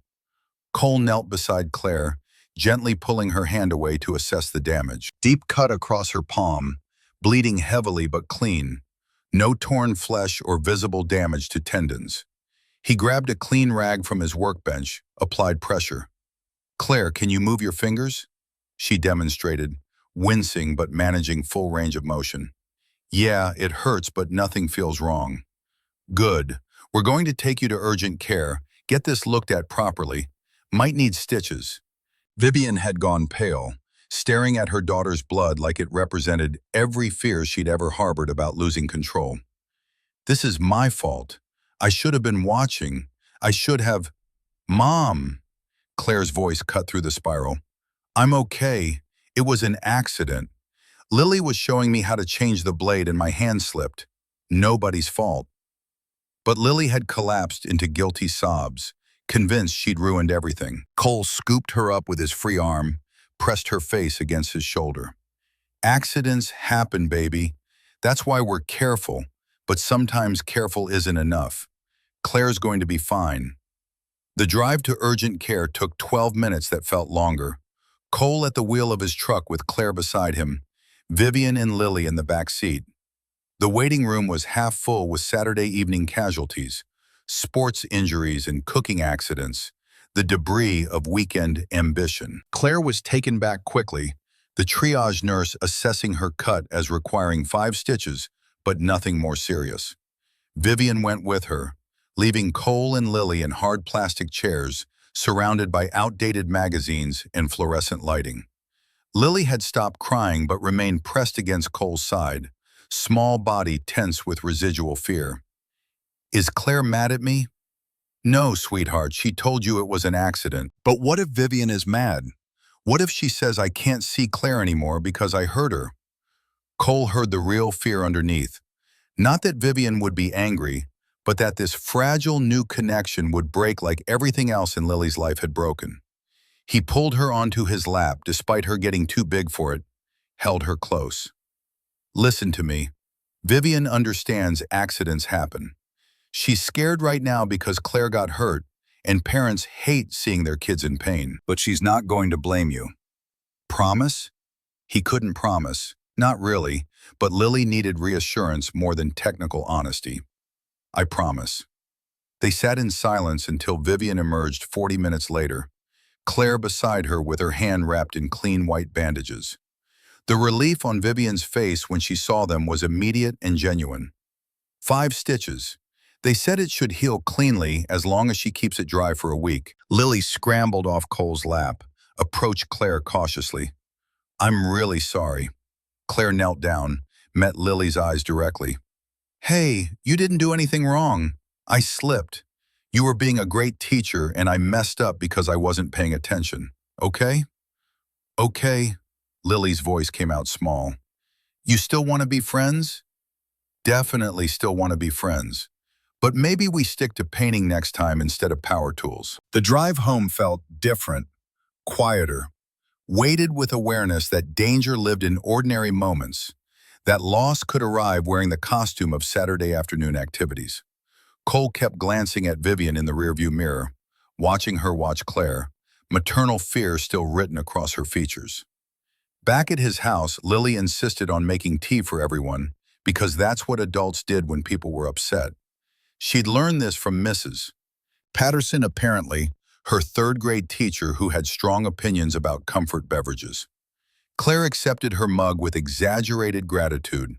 Cole knelt beside Claire, gently pulling her hand away to assess the damage. Deep cut across her palm, bleeding heavily but clean. No torn flesh or visible damage to tendons. He grabbed a clean rag from his workbench, applied pressure. Claire, can you move your fingers? She demonstrated, wincing but managing full range of motion. Yeah, it hurts, but nothing feels wrong. Good. We're going to take you to urgent care, get this looked at properly. Might need stitches. Vivian had gone pale, staring at her daughter's blood like it represented every fear she'd ever harbored about losing control. This is my fault. I should have been watching. I should have... Mom! Claire's voice cut through the spiral. I'm okay. It was an accident. Lily was showing me how to change the blade and my hand slipped. Nobody's fault. But Lily had collapsed into guilty sobs, convinced she'd ruined everything. Cole scooped her up with his free arm, pressed her face against his shoulder. Accidents happen, baby. That's why we're careful, but sometimes careful isn't enough. Claire's going to be fine. The drive to urgent care took 12 minutes that felt longer. Cole at the wheel of his truck with Claire beside him, Vivian and Lily in the back seat. The waiting room was half full with Saturday evening casualties, sports injuries and cooking accidents, the debris of weekend ambition. Claire was taken back quickly, the triage nurse assessing her cut as requiring 5 stitches, but nothing more serious. Vivian went with her, leaving Cole and Lily in hard plastic chairs, surrounded by outdated magazines and fluorescent lighting. Lily had stopped crying but remained pressed against Cole's side, small body tense with residual fear. Is Claire mad at me? No, sweetheart, she told you it was an accident. But what if Vivian is mad? What if she says I can't see Claire anymore because I hurt her? Cole heard the real fear underneath. Not that Vivian would be angry, but that this fragile new connection would break like everything else in Lily's life had broken. He pulled her onto his lap despite her getting too big for it, held her close. Listen to me. Vivian understands accidents happen. She's scared right now because Claire got hurt, and parents hate seeing their kids in pain. But she's not going to blame you. Promise? He couldn't promise. Not really, but Lily needed reassurance more than technical honesty. I promise. They sat in silence until Vivian emerged 40 minutes later, Claire beside her with her hand wrapped in clean white bandages. The relief on Vivian's face when she saw them was immediate and genuine. 5 stitches. They said it should heal cleanly as long as she keeps it dry for a week. Lily scrambled off Cole's lap, approached Claire cautiously. I'm really sorry. Claire knelt down, met Lily's eyes directly. Hey, you didn't do anything wrong. I slipped. You were being a great teacher and I messed up because I wasn't paying attention. Okay? Okay. Lily's voice came out small. You still want to be friends? Definitely still want to be friends. But maybe we stick to painting next time instead of power tools. The drive home felt different, quieter, weighted with awareness that danger lived in ordinary moments, that loss could arrive wearing the costume of Saturday afternoon activities. Cole kept glancing at Vivian in the rearview mirror, watching her watch Claire, maternal fear still written across her features. Back at his house, Lily insisted on making tea for everyone because that's what adults did when people were upset. She'd learned this from Mrs. Patterson, apparently, her third-grade teacher who had strong opinions about comfort beverages. Claire accepted her mug with exaggerated gratitude,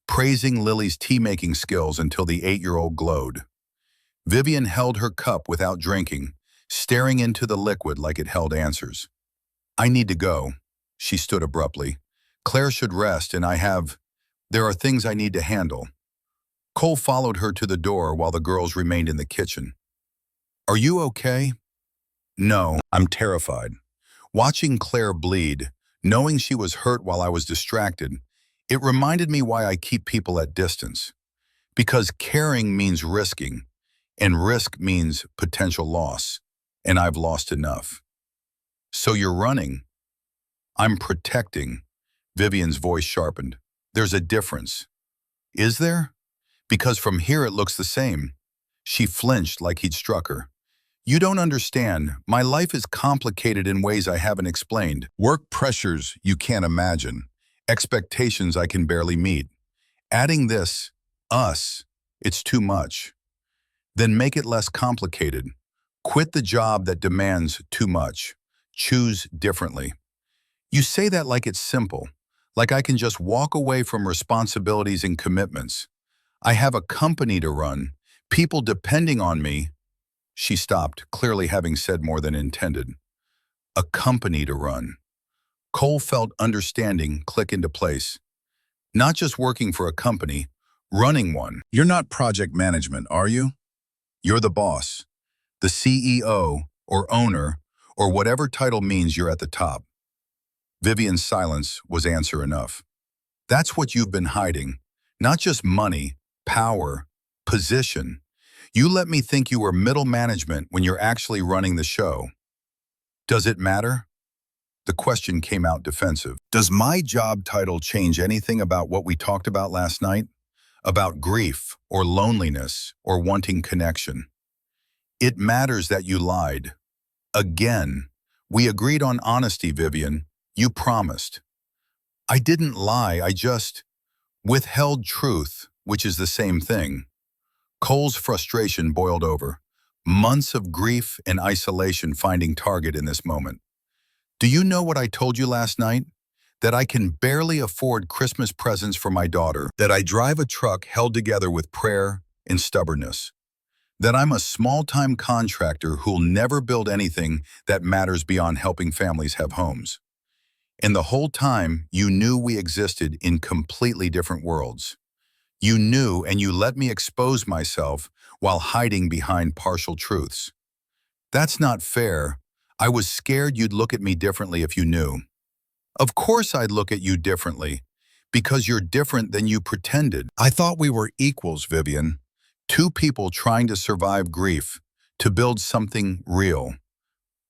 praising Lily's tea-making skills until the 8-year-old glowed. Vivian held her cup without drinking, staring into the liquid like it held answers. I need to go. She stood abruptly. Claire should rest and there are things I need to handle. Cole followed her to the door while the girls remained in the kitchen. Are you okay? No, I'm terrified. Watching Claire bleed, knowing she was hurt while I was distracted, it reminded me why I keep people at distance. Because caring means risking, and risk means potential loss, and I've lost enough. So you're running. I'm protecting. Vivian's voice sharpened. There's a difference. Is there? Because from here it looks the same. She flinched like he'd struck her. You don't understand. My life is complicated in ways I haven't explained. Work pressures you can't imagine. Expectations I can barely meet. Adding this, us, it's too much. Then make it less complicated. Quit the job that demands too much. Choose differently. You say that like it's simple, like I can just walk away from responsibilities and commitments. I have a company to run, people depending on me. She stopped, clearly having said more than intended. A company to run. Cole felt understanding click into place. Not just working for a company, running one. You're not project management, are you? You're the boss, the CEO or owner, or whatever title means you're at the top. Vivian's silence was answer enough. That's what you've been hiding. Not just money, power, position. You let me think you were middle management when you're actually running the show. Does it matter? The question came out defensive. Does my job title change anything about what we talked about last night? About grief or loneliness or wanting connection? It matters that you lied. Again, we agreed on honesty, Vivian. You promised. I didn't lie, I just withheld truth, which is the same thing. Cole's frustration boiled over. Months of grief and isolation finding target in this moment. Do you know what I told you last night? That I can barely afford Christmas presents for my daughter. That I drive a truck held together with prayer and stubbornness. That I'm a small-time contractor who'll never build anything that matters beyond helping families have homes. And the whole time, you knew we existed in completely different worlds. You knew and you let me expose myself while hiding behind partial truths. That's not fair. I was scared you'd look at me differently if you knew. Of course I'd look at you differently, because you're different than you pretended. I thought we were equals, Vivian. 2 people trying to survive grief, to build something real.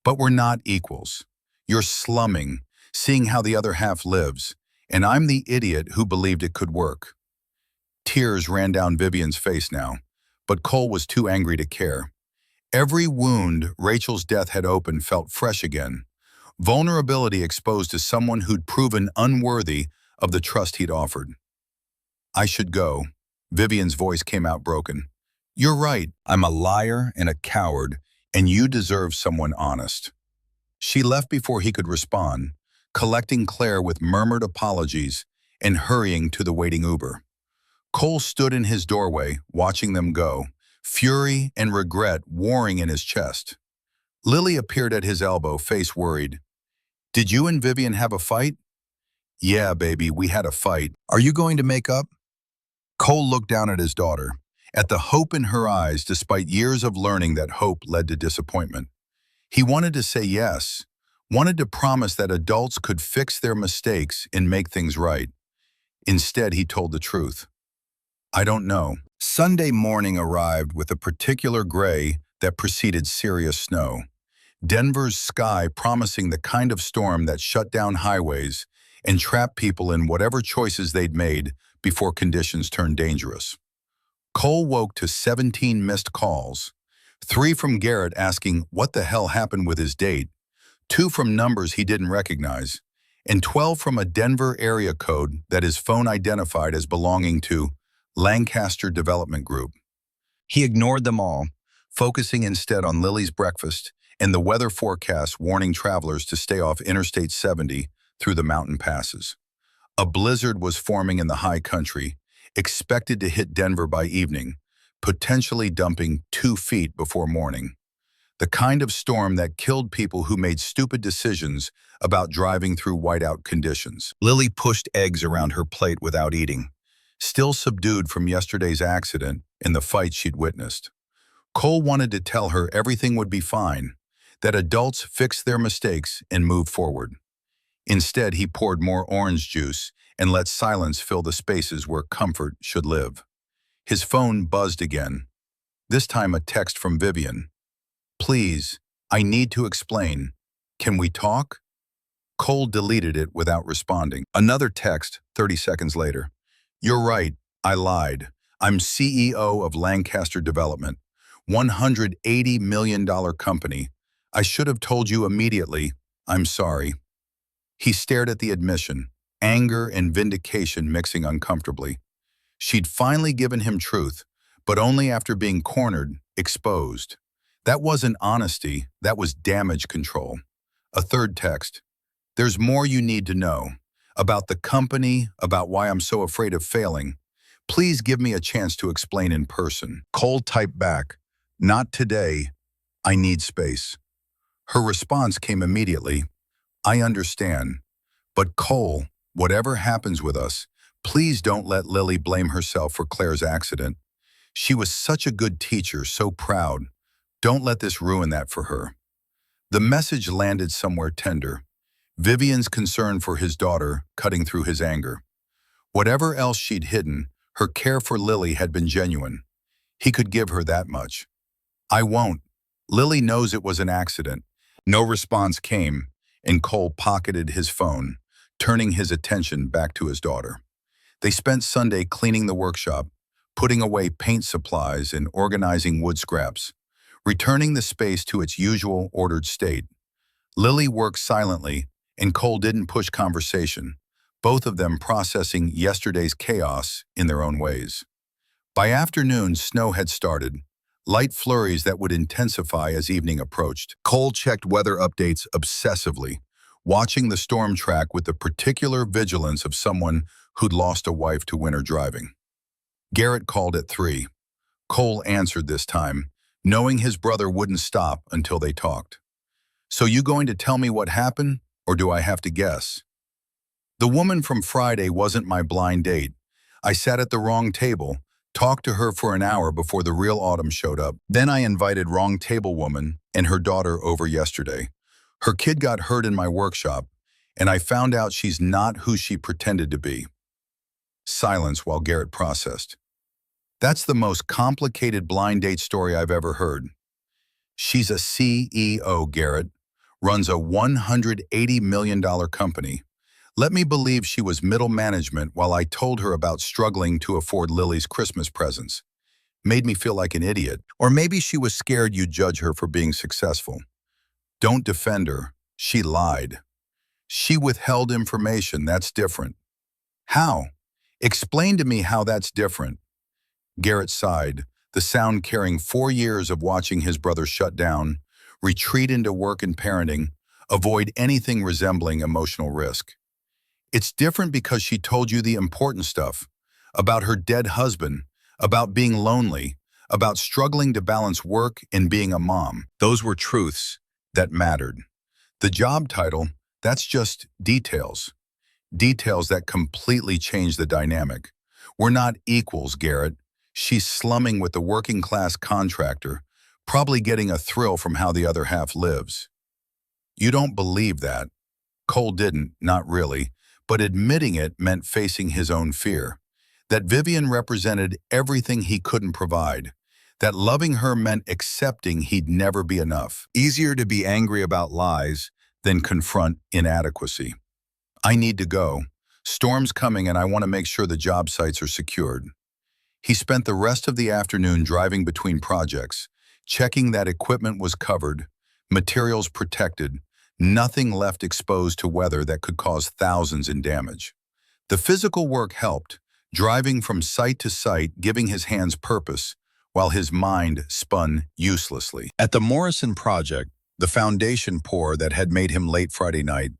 But we're not equals. You're slumming, seeing how the other half lives, and I'm the idiot who believed it could work. Tears ran down Vivian's face now, but Cole was too angry to care. Every wound Rachel's death had opened felt fresh again. Vulnerability exposed to someone who'd proven unworthy of the trust he'd offered. I should go. Vivian's voice came out broken. You're right. I'm a liar and a coward, and you deserve someone honest. She left before he could respond, collecting Claire with murmured apologies and hurrying to the waiting Uber. Cole stood in his doorway, watching them go, fury and regret warring in his chest. Lily appeared at his elbow, face worried. Did you and Vivian have a fight? Yeah, baby, we had a fight. Are you going to make up? Cole looked down at his daughter, at the hope in her eyes despite years of learning that hope led to disappointment. He wanted to say yes, wanted to promise that adults could fix their mistakes and make things right. Instead, he told the truth. I don't know. Sunday morning arrived with a particular gray that preceded serious snow. Denver's sky promising the kind of storm that shut down highways and trapped people in whatever choices they'd made before conditions turned dangerous. Cole woke to 17 missed calls, 3 from Garrett asking what the hell happened with his date, 2 from numbers he didn't recognize, and 12 from a Denver area code that his phone identified as belonging to Lancaster Development Group. He ignored them all, focusing instead on Lily's breakfast and the weather forecast warning travelers to stay off Interstate 70 through the mountain passes. A blizzard was forming in the high country, expected to hit Denver by evening, potentially dumping 2 feet before morning. The kind of storm that killed people who made stupid decisions about driving through whiteout conditions. Lily pushed eggs around her plate without eating, still subdued from yesterday's accident and the fight she'd witnessed. Cole wanted to tell her everything would be fine, that adults fix their mistakes and move forward. Instead, he poured more orange juice and let silence fill the spaces where comfort should live. His phone buzzed again, this time a text from Vivian. Please, I need to explain. Can we talk? Cole deleted it without responding. Another text 30 seconds later. You're right, I lied. I'm CEO of Lancaster Development, $180 million company. I should have told you immediately. I'm sorry. He stared at the admission, anger and vindication mixing uncomfortably. She'd finally given him truth, but only after being cornered, exposed. That wasn't honesty, that was damage control. A third text. There's more you need to know. About the company, about why I'm so afraid of failing. Please give me a chance to explain in person. Cole typed back, not today. I need space. Her response came immediately. I understand. But Cole, whatever happens with us, please don't let Lily blame herself for Claire's accident. She was such a good teacher, so proud. Don't let this ruin that for her. The message landed somewhere tender. Vivian's concern for his daughter cutting through his anger. Whatever else she'd hidden, her care for Lily had been genuine. He could give her that much. I won't. Lily knows it was an accident. No response came, and Cole pocketed his phone, turning his attention back to his daughter. They spent Sunday cleaning the workshop, putting away paint supplies and organizing wood scraps, returning the space to its usual ordered state. Lily worked silently, and Cole didn't push conversation, both of them processing yesterday's chaos in their own ways. By afternoon, snow had started, light flurries that would intensify as evening approached. Cole checked weather updates obsessively, watching the storm track with the particular vigilance of someone who'd lost a wife to winter driving. Garrett called at 3. Cole answered this time, knowing his brother wouldn't stop until they talked. So you going to tell me what happened, or do I have to guess? The woman from Friday wasn't my blind date. I sat at the wrong table, talked to her for an hour before the real Autumn showed up. Then I invited wrong table woman and her daughter over yesterday. Her kid got hurt in my workshop, and I found out she's not who she pretended to be. Silence while Garrett processed. That's the most complicated blind date story I've ever heard. She's a CEO, Garrett, runs a $180 million company, Let me believe she was middle management while I told her about struggling to afford Lily's Christmas presents. Made me feel like an idiot. Or maybe she was scared you'd judge her for being successful. Don't defend her. She lied. She withheld information. That's different. How? Explain to me how that's different. Garrett sighed, the sound carrying 4 years of watching his brother shut down, retreat into work and parenting, avoid anything resembling emotional risk. It's different because she told you the important stuff, about her dead husband, about being lonely, about struggling to balance work and being a mom. Those were truths that mattered. The job title, that's just details. Details that completely change the dynamic. We're not equals, Garrett. She's slumming with the working-class contractor, probably getting a thrill from how the other half lives. You don't believe that. Cole didn't, not really, but admitting it meant facing his own fear. That Vivian represented everything he couldn't provide. That loving her meant accepting he'd never be enough. Easier to be angry about lies than confront inadequacy. I need to go. Storm's coming and I want to make sure the job sites are secured. He spent the rest of the afternoon driving between projects, checking that equipment was covered, materials protected, nothing left exposed to weather that could cause thousands in damage. The physical work helped, driving from site to site, giving his hands purpose, while his mind spun uselessly. At the Morrison project, the foundation pour that had made him late Friday night,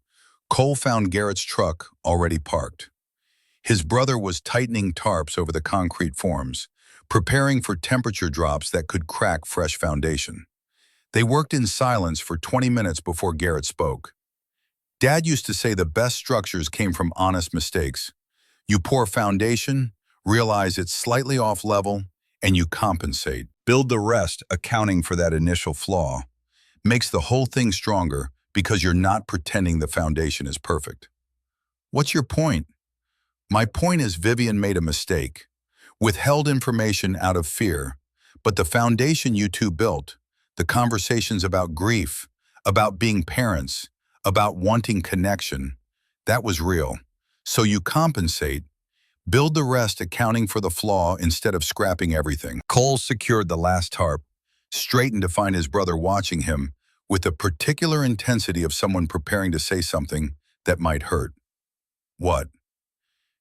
Cole found Garrett's truck already parked. His brother was tightening tarps over the concrete forms, preparing for temperature drops that could crack fresh foundation. They worked in silence for 20 minutes before Garrett spoke. Dad used to say the best structures came from honest mistakes. You pour foundation, realize it's slightly off level, and you compensate. Build the rest, accounting for that initial flaw. Makes the whole thing stronger because you're not pretending the foundation is perfect. What's your point? My point is Vivian made a mistake. Withheld information out of fear, but the foundation you two built, the conversations about grief, about being parents, about wanting connection, that was real. So you compensate, build the rest accounting for the flaw instead of scrapping everything. Cole secured the last tarp, straightened to find his brother watching him with the particular intensity of someone preparing to say something that might hurt. What?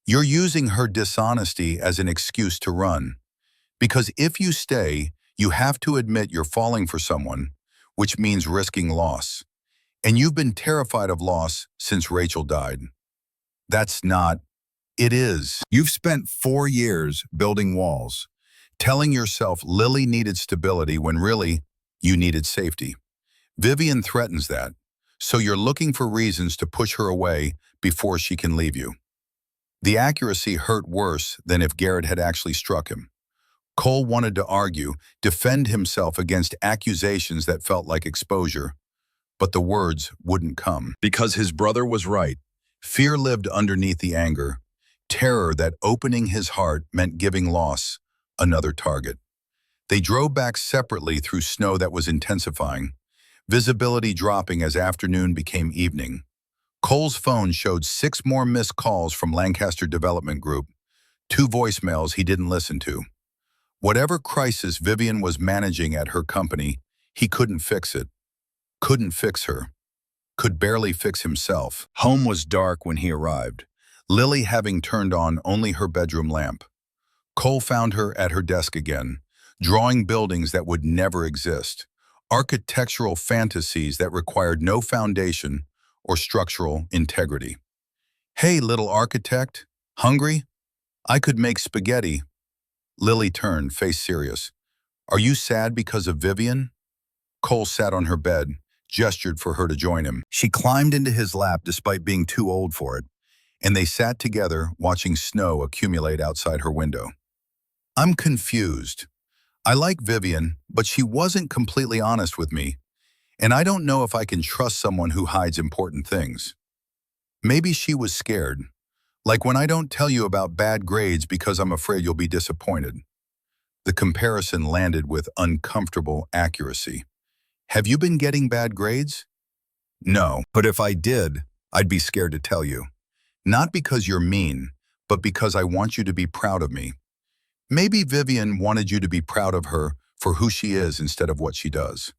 You're using her dishonesty as an excuse to run. Because if you stay, you have to admit you're falling for someone, which means risking loss. And you've been terrified of loss since Rachel died. That's not. It is. You've spent 4 years building walls, telling yourself Lily needed stability when really you needed safety. Vivian threatens that, so you're looking for reasons to push her away before she can leave you. The accuracy hurt worse than if Garrett had actually struck him. Cole wanted to argue, defend himself against accusations that felt like exposure, but the words wouldn't come. Because his brother was right. Fear lived underneath the anger, terror that opening his heart meant giving loss another target. They drove back separately through snow that was intensifying, visibility dropping as afternoon became evening. Cole's phone showed 6 more missed calls from Lancaster Development Group, 2 voicemails he didn't listen to. Whatever crisis Vivian was managing at her company, he couldn't fix it. Couldn't fix her. Could barely fix himself. Home was dark when he arrived, Lily having turned on only her bedroom lamp. Cole found her at her desk again, drawing buildings that would never exist, architectural fantasies that required no foundation or structural integrity. Hey, little architect, hungry? I could make spaghetti. Lily turned, face serious. Are you sad because of Vivian? Cole sat on her bed, gestured for her to join him. She climbed into his lap despite being too old for it, and they sat together watching snow accumulate outside her window. I'm confused. I like Vivian, but she wasn't completely honest with me, and I don't know if I can trust someone who hides important things. Maybe she was scared, like when I don't tell you about bad grades because I'm afraid you'll be disappointed. The comparison landed with uncomfortable accuracy. Have you been getting bad grades? No, but if I did, I'd be scared to tell you. Not because you're mean, but because I want you to be proud of me. Maybe Vivian wanted you to be proud of her for who she is instead of what she does.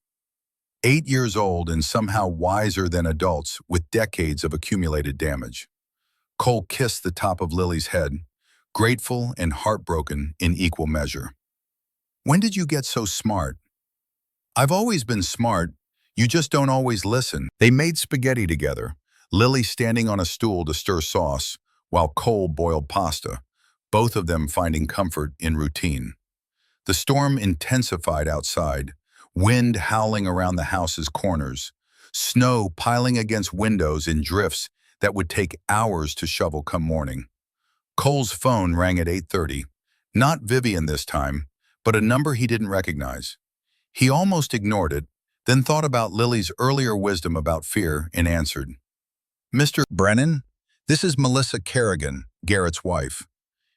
8 years old and somehow wiser than adults with decades of accumulated damage. Cole kissed the top of Lily's head, grateful and heartbroken in equal measure. When did you get so smart? I've always been smart. You just don't always listen. They made spaghetti together, Lily standing on a stool to stir sauce, while Cole boiled pasta, both of them finding comfort in routine. The storm intensified outside, wind howling around the house's corners, snow piling against windows in drifts that would take hours to shovel come morning. Cole's phone rang at 8:30. Not Vivian this time, but a number he didn't recognize. He almost ignored it, then thought about Lily's earlier wisdom about fear and answered. Mr. Brennan, this is Melissa Kerrigan, Garrett's wife.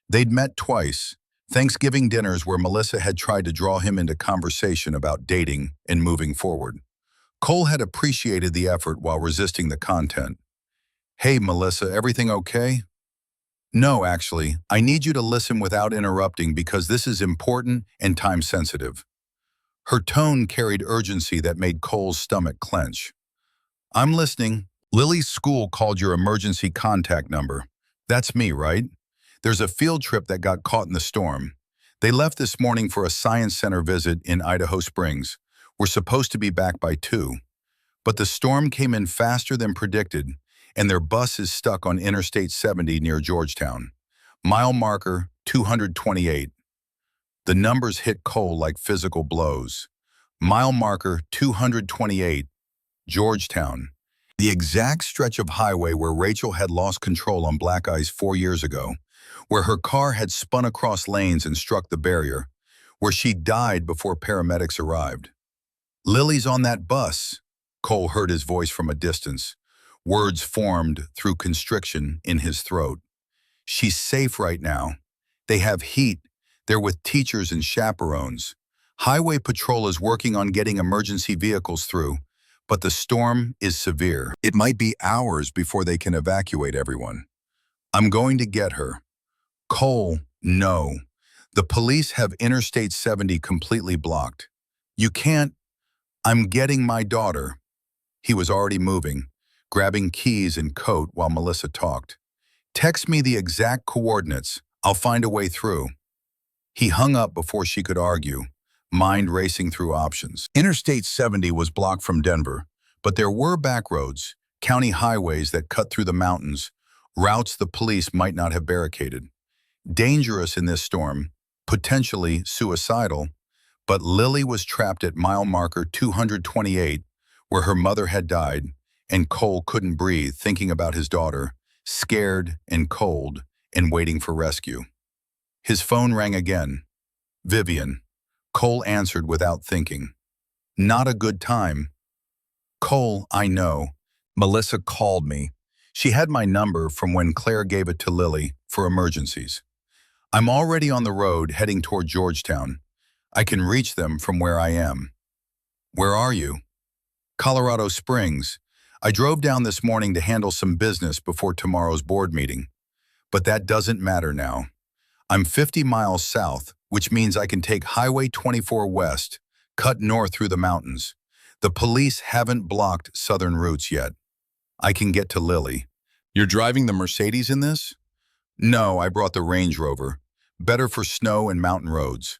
They'd met twice, Thanksgiving dinners where Melissa had tried to draw him into conversation about dating and moving forward. Cole had appreciated the effort while resisting the content. Hey, Melissa, everything okay? No, actually, I need you to listen without interrupting because this is important and time-sensitive. Her tone carried urgency that made Cole's stomach clench. I'm listening. Lily's school called your emergency contact number. That's me, right? There's a field trip that got caught in the storm. They left this morning for a science center visit in Idaho Springs. We're supposed to be back by 2. But the storm came in faster than predicted, and their bus is stuck on Interstate 70 near Georgetown. Mile marker 228. The numbers hit Cole like physical blows. Mile marker 228, Georgetown. The exact stretch of highway where Rachel had lost control on black ice 4 years ago, where her car had spun across lanes and struck the barrier, where she died before paramedics arrived. Lily's on that bus, Cole heard his voice from a distance. Words formed through constriction in his throat. She's safe right now. They have heat. They're with teachers and chaperones. Highway Patrol is working on getting emergency vehicles through, but the storm is severe. It might be hours before they can evacuate everyone. I'm going to get her. Cole, no. The police have Interstate 70 completely blocked. You can't. I'm getting my daughter. He was already moving, grabbing keys and coat while Melissa talked. Text me the exact coordinates. I'll find a way through. He hung up before she could argue, mind racing through options. Interstate 70 was blocked from Denver, but there were back roads, county highways that cut through the mountains, routes the police might not have barricaded. Dangerous in this storm, potentially suicidal, but Lily was trapped at mile marker 228, where her mother had died, and Cole couldn't breathe thinking about his daughter, scared and cold and waiting for rescue. His phone rang again. Vivian. Cole answered without thinking. Not a good time. Cole, I know. Melissa called me. She had my number from when Claire gave it to Lily for emergencies. I'm already on the road heading toward Georgetown. I can reach them from where I am. Where are you? Colorado Springs. I drove down this morning to handle some business before tomorrow's board meeting. But that doesn't matter now. I'm 50 miles south, which means I can take Highway 24 west, cut north through the mountains. The police haven't blocked southern routes yet. I can get to Lily. You're driving the Mercedes in this? No, I brought the Range Rover. Better for snow and mountain roads.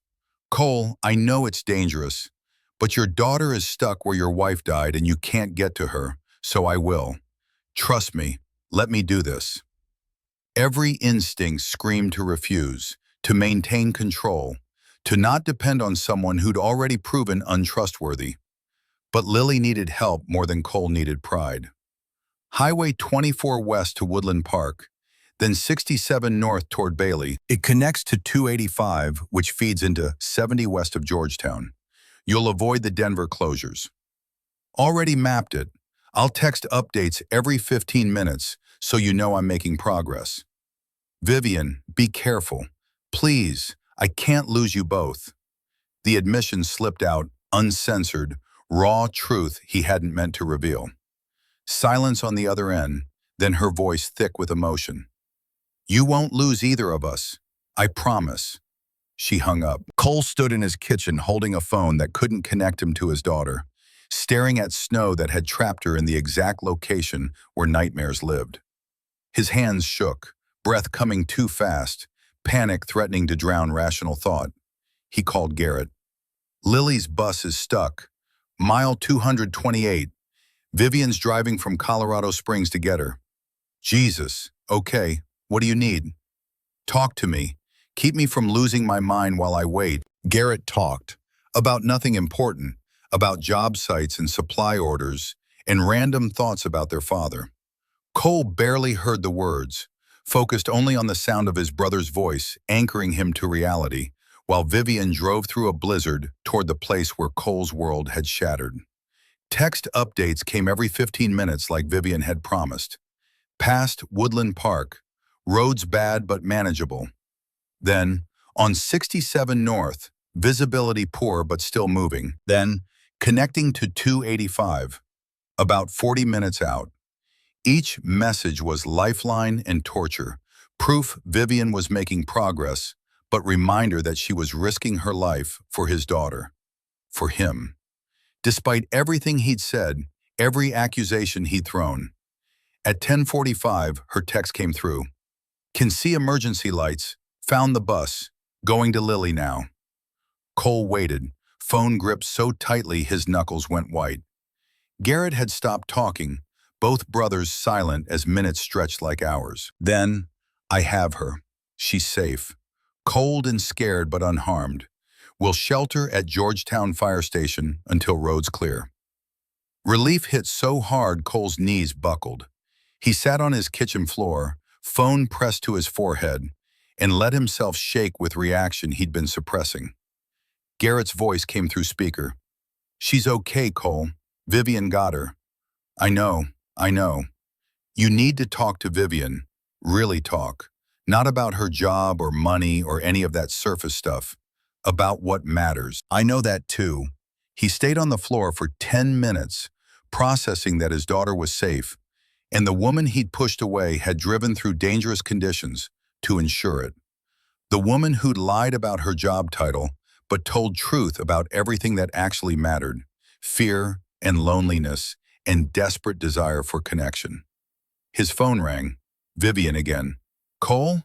Cole, I know it's dangerous, but your daughter is stuck where your wife died and you can't get to her, so I will. Trust me, let me do this. Every instinct screamed to refuse, to maintain control, to not depend on someone who'd already proven untrustworthy. But Lily needed help more than Cole needed pride. Highway 24 west to Woodland Park, then 67 north toward Bailey. It connects to 285, which feeds into 70 west of Georgetown. You'll avoid the Denver closures. Already mapped it. I'll text updates every 15 minutes so you know I'm making progress. Vivian, be careful. Please, I can't lose you both. The admission slipped out, uncensored, raw truth he hadn't meant to reveal. Silence on the other end, Then her voice thick with emotion. "You won't lose either of us. I promise." She hung up. Cole stood in his kitchen holding a phone that couldn't connect him to his daughter, staring at snow that had trapped her in the exact location where nightmares lived. His hands shook, breath coming too fast, panic threatening to drown rational thought. He called Garrett. "Lily's bus is stuck. Mile 228. Vivian's driving from Colorado Springs to get her." "Jesus, okay, what do you need?" "Talk to me. Keep me from losing my mind while I wait." Garrett talked. About nothing important, about job sites and supply orders, and random thoughts about their father. Cole barely heard the words, focused only on the sound of his brother's voice, anchoring him to reality, while Vivian drove through a blizzard toward the place where Cole's world had shattered. Text updates came every 15 minutes like Vivian had promised. Past Woodland Park, roads bad but manageable. Then, on 67 North, visibility poor but still moving. Then, connecting to 285, about 40 minutes out. Each message was lifeline and torture, proof Vivian was making progress, but reminder that she was risking her life for his daughter, for him. Despite everything he'd said, every accusation he'd thrown. At 10:45, her text came through. "Can see emergency lights, found the bus, going to Lily now." Cole waited, phone gripped so tightly his knuckles went white. Garrett had stopped talking, both brothers silent as minutes stretched like hours. Then, "I have her. She's safe. Cold and scared but unharmed. Will shelter at Georgetown Fire Station until roads clear." Relief hit so hard Cole's knees buckled. He sat on his kitchen floor, phone pressed to his forehead, and let himself shake with reaction he'd been suppressing. Garrett's voice came through speaker. "She's okay, Cole. Vivian got her." I know. You need to talk to Vivian. Really talk. Not about her job or money or any of that surface stuff. About what matters." "I know that too." He stayed on the floor for 10 minutes, processing that his daughter was safe, and the woman he'd pushed away had driven through dangerous conditions to ensure it. The woman who'd lied about her job title, but told truth about everything that actually mattered: fear and loneliness and desperate desire for connection. His phone rang. Vivian again. "Cole?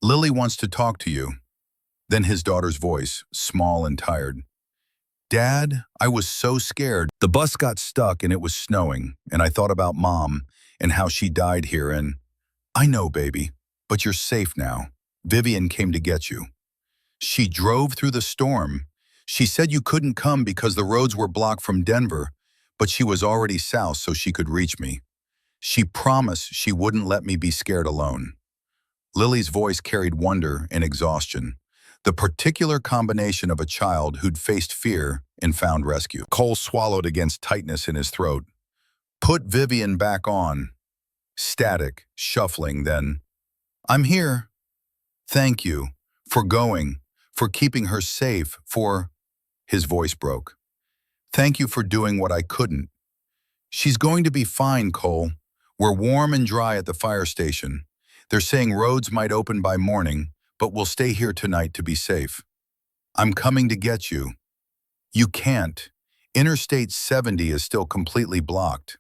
Lily wants to talk to you." Then his daughter's voice, small and tired. "Dad, I was so scared. The bus got stuck and it was snowing, and I thought about Mom and how she died here and—" "I know, baby, but you're safe now. Vivian came to get you. She drove through the storm. She said you couldn't come because the roads were blocked from Denver, but she was already south so she could reach me. She promised she wouldn't let me be scared alone." Lily's voice carried wonder and exhaustion, the particular combination of a child who'd faced fear and found rescue. Cole swallowed against tightness in his throat. "Put Vivian back on." Static, shuffling, then, "I'm here. Thank you for going, for keeping her safe, for—" His voice broke. "Thank you for doing what I couldn't. She's going to be fine, Cole. We're warm and dry at the fire station. They're saying roads might open by morning, but we'll stay here tonight to be safe. I'm coming to get you." "You can't. Interstate 70 is still completely blocked."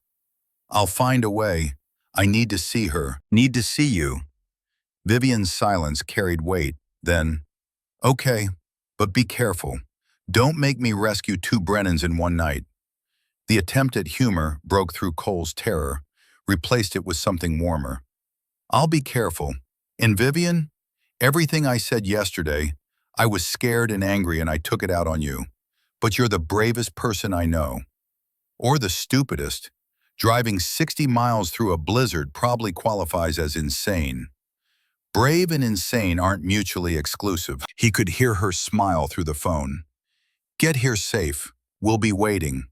"I'll find a way. I need to see her." "Need to see you." Vivian's silence carried weight. Then, "Okay, but be careful. Don't make me rescue two Brennans in one night." The attempt at humor broke through Cole's terror, replaced it with something warmer. "I'll be careful. And Vivian, everything I said yesterday, I was scared and angry and I took it out on you. But you're the bravest person I know. Or the stupidest. Driving 60 miles through a blizzard probably qualifies as insane." Brave and insane aren't mutually exclusive. He could hear her smile through the phone. "Get here safe. We'll be waiting."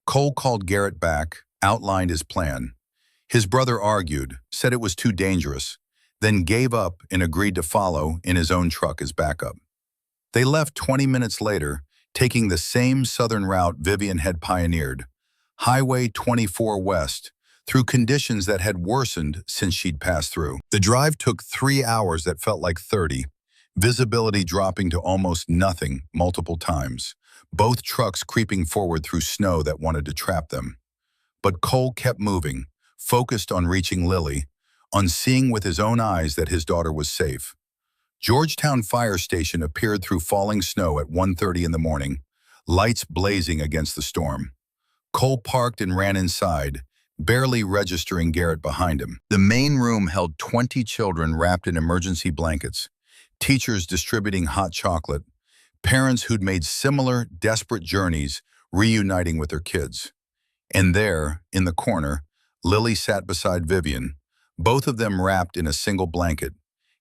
Cole called Garrett back, outlined his plan. His brother argued, said it was too dangerous, then gave up and agreed to follow in his own truck as backup. They left 20 minutes later, taking the same southern route Vivian had pioneered, Highway 24 West, through conditions that had worsened since she'd passed through. The drive took 3 hours that felt like 30, visibility dropping to almost nothing multiple times, both trucks creeping forward through snow that wanted to trap them. But Cole kept moving, focused on reaching Lily, on seeing with his own eyes that his daughter was safe. Georgetown Fire Station appeared through falling snow at 1:30 in the morning, lights blazing against the storm. Cole parked and ran inside, barely registering Garrett behind him. The main room held 20 children wrapped in emergency blankets, teachers distributing hot chocolate, parents who'd made similar, desperate journeys reuniting with their kids. And there, in the corner, Lily sat beside Vivian, both of them wrapped in a single blanket,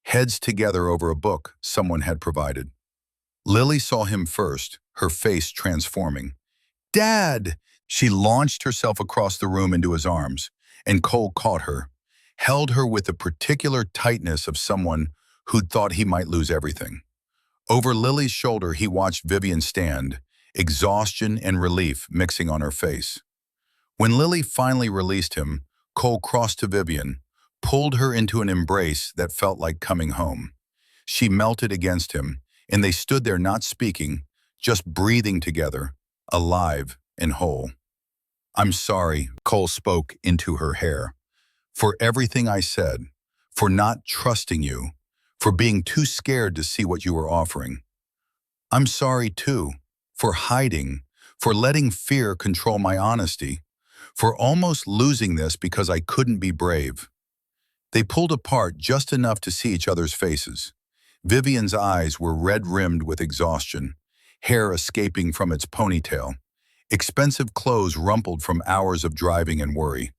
heads together over a book someone had provided. Lily saw him first, her face transforming. "Dad!" She launched herself across the room into his arms, and Cole caught her, held her with the particular tightness of someone who'd thought he might lose everything. Over Lily's shoulder, he watched Vivian stand, exhaustion and relief mixing on her face. When Lily finally released him, Cole crossed to Vivian, pulled her into an embrace that felt like coming home. She melted against him, and they stood there not speaking, just breathing together, alive and whole. "I'm sorry," Cole spoke into her hair, "for everything I said, for not trusting you, for being too scared to see what you were offering. I'm sorry, too, for hiding, for letting fear control my honesty, for almost losing this because I couldn't be brave." They pulled apart just enough to see each other's faces. Vivian's eyes were red-rimmed with exhaustion, hair escaping from its ponytail, expensive clothes rumpled from hours of driving and worry.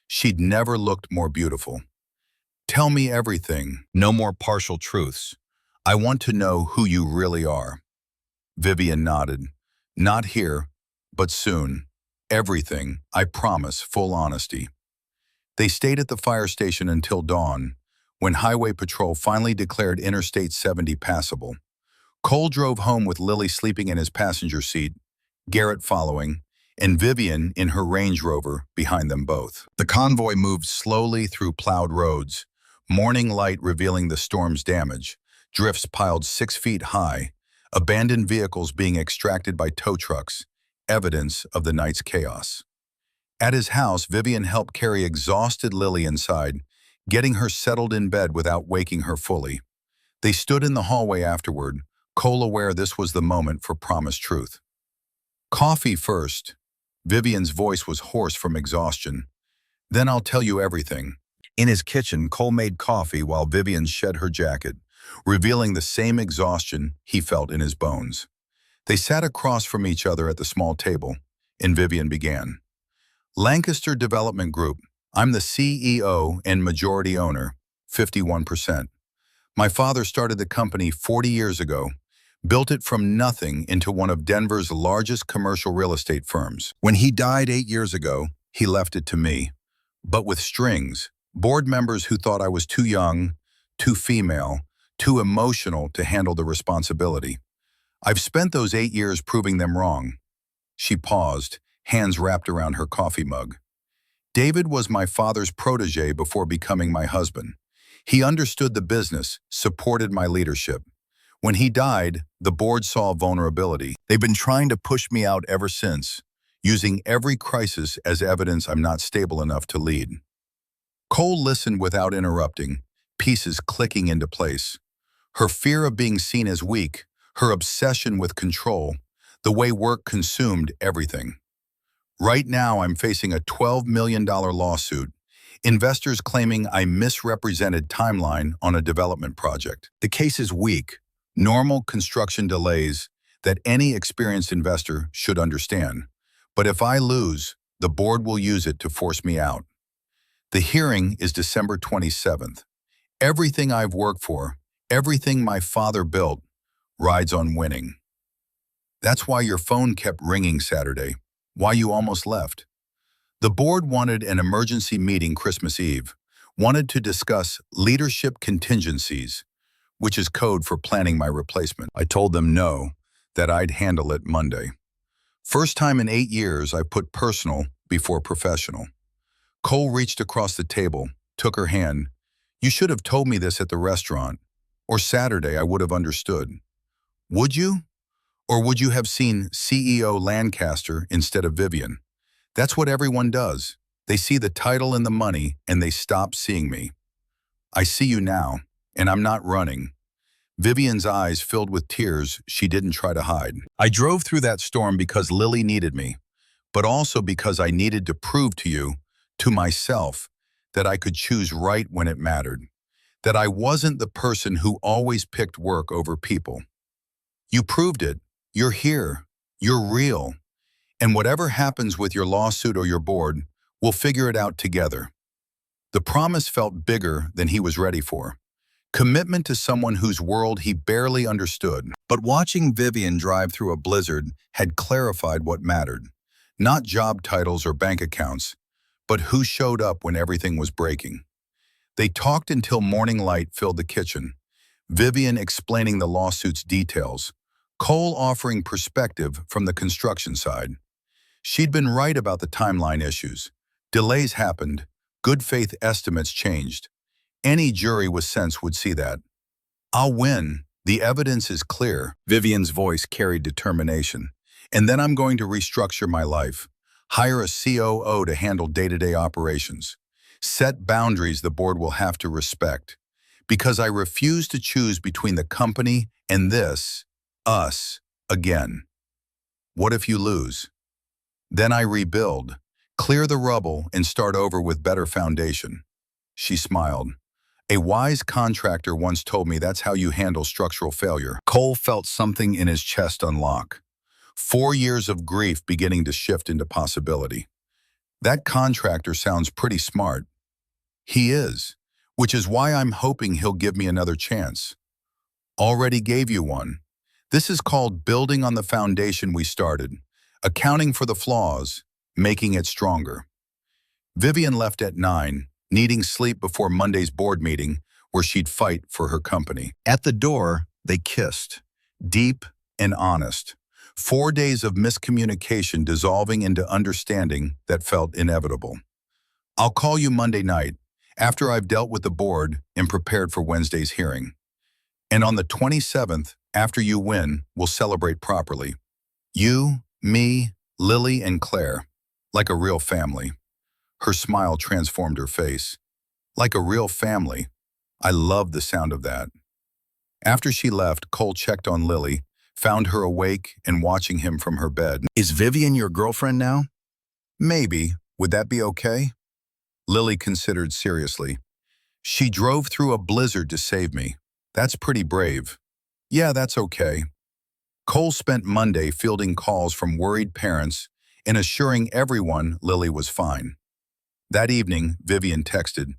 She'd never looked more beautiful. "Tell me everything, no more partial truths. I want to know who you really are." Vivian nodded. "Not here, but soon. Everything, I promise, full honesty." They stayed at the fire station until dawn, when Highway Patrol finally declared Interstate 70 passable. Cole drove home with Lily sleeping in his passenger seat, Garrett following, and Vivian in her Range Rover behind them both. The convoy moved slowly through plowed roads, morning light revealing the storm's damage, drifts piled 6 feet high, abandoned vehicles being extracted by tow trucks, evidence of the night's chaos. At his house, Vivian helped carry exhausted Lily inside, getting her settled in bed without waking her fully. They stood in the hallway afterward, Cole aware this was the moment for promised truth. "Coffee first." Vivian's voice was hoarse from exhaustion. "Then I'll tell you everything." In his kitchen, Cole made coffee while Vivian shed her jacket, revealing the same exhaustion he felt in his bones. They sat across from each other at the small table, and Vivian began. "Lancaster Development Group. I'm the CEO and majority owner, 51%. My father started the company 40 years ago, built it from nothing into one of Denver's largest commercial real estate firms. When he died 8 years ago, he left it to me, but with strings, board members who thought I was too young, too female, too emotional to handle the responsibility. I've spent those 8 years proving them wrong." She paused, hands wrapped around her coffee mug. "David was my father's protege before becoming my husband. He understood the business, supported my leadership. When he died, the board saw vulnerability. They've been trying to push me out ever since, using every crisis as evidence I'm not stable enough to lead." Cole listened without interrupting, pieces clicking into place. Her fear of being seen as weak, her obsession with control, the way work consumed everything. "Right now, I'm facing a $12 million lawsuit, investors claiming I misrepresented timeline on a development project. The case is weak, normal construction delays that any experienced investor should understand. But if I lose, the board will use it to force me out. The hearing is December 27th. Everything I've worked for, everything my father built, rides on winning. That's why your phone kept ringing Saturday, why you almost left. The board wanted an emergency meeting Christmas Eve, wanted to discuss leadership contingencies, which is code for planning my replacement. I told them no, that I'd handle it Monday. First time in 8 years I put personal before professional. Cole reached across the table, took her hand. You should have told me this at the restaurant. Or Saturday, I would have understood. Would you? Or would you have seen CEO Lancaster instead of Vivian? That's what everyone does. They see the title and the money, and they stop seeing me. I see you now, and I'm not running. Vivian's eyes filled with tears she didn't try to hide. I drove through that storm because Lily needed me, but also because I needed to prove to you, to myself, that I could choose right when it mattered, that I wasn't the person who always picked work over people. You proved it. You're here. You're real. And whatever happens with your lawsuit or your board, we'll figure it out together. The promise felt bigger than he was ready for. Commitment to someone whose world he barely understood. But watching Vivian drive through a blizzard had clarified what mattered. Not job titles or bank accounts, but who showed up when everything was breaking. They talked until morning light filled the kitchen, Vivian explaining the lawsuit's details, Cole offering perspective from the construction side. She'd been right about the timeline issues. Delays happened, good faith estimates changed. Any jury with sense would see that. I'll win. The evidence is clear. Vivian's voice carried determination. And then I'm going to restructure my life. Hire a COO to handle day-to-day operations. Set boundaries the board will have to respect. Because I refuse to choose between the company and this, us, again. What if you lose? Then I rebuild, clear the rubble, and start over with better foundation. She smiled. A wise contractor once told me that's how you handle structural failure. Cole felt something in his chest unlock. 4 years of grief beginning to shift into possibility. That contractor sounds pretty smart. He is, which is why I'm hoping he'll give me another chance. Already gave you one. This is called building on the foundation we started, accounting for the flaws, making it stronger. Vivian left at 9, needing sleep before Monday's board meeting where she'd fight for her company. At the door, they kissed, deep and honest. 4 days of miscommunication dissolving into understanding that felt inevitable. I'll call you Monday night, after I've dealt with the board and prepared for Wednesday's hearing. And on the 27th, after you win, we'll celebrate properly. You, me, Lily, and Claire, like a real family. Her smile transformed her face. Like a real family. I loved the sound of that. After she left, Cole checked on Lily, found her awake and watching him from her bed. Is Vivian your girlfriend now? Maybe. Would that be okay? Lily considered seriously. She drove through a blizzard to save me. That's pretty brave. Yeah, that's okay. Cole spent Monday fielding calls from worried parents and assuring everyone Lily was fine. That evening, Vivian texted,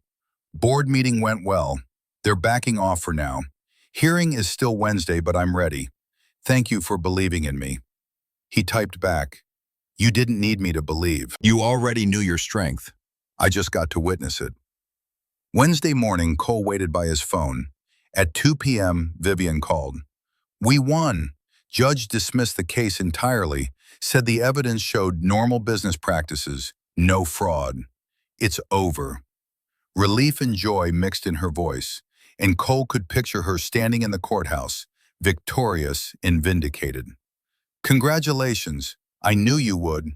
"Board meeting went well. They're backing off for now. Hearing is still Wednesday, but I'm ready. Thank you for believing in me." He typed back, "You didn't need me to believe. You already knew your strength. I just got to witness it." Wednesday morning, Cole waited by his phone. At 2 p.m., Vivian called. "We won." Judge dismissed the case entirely, said the evidence showed normal business practices, no fraud. It's over. Relief and joy mixed in her voice, and Cole could picture her standing in the courthouse, victorious and vindicated. "Congratulations. I knew you would.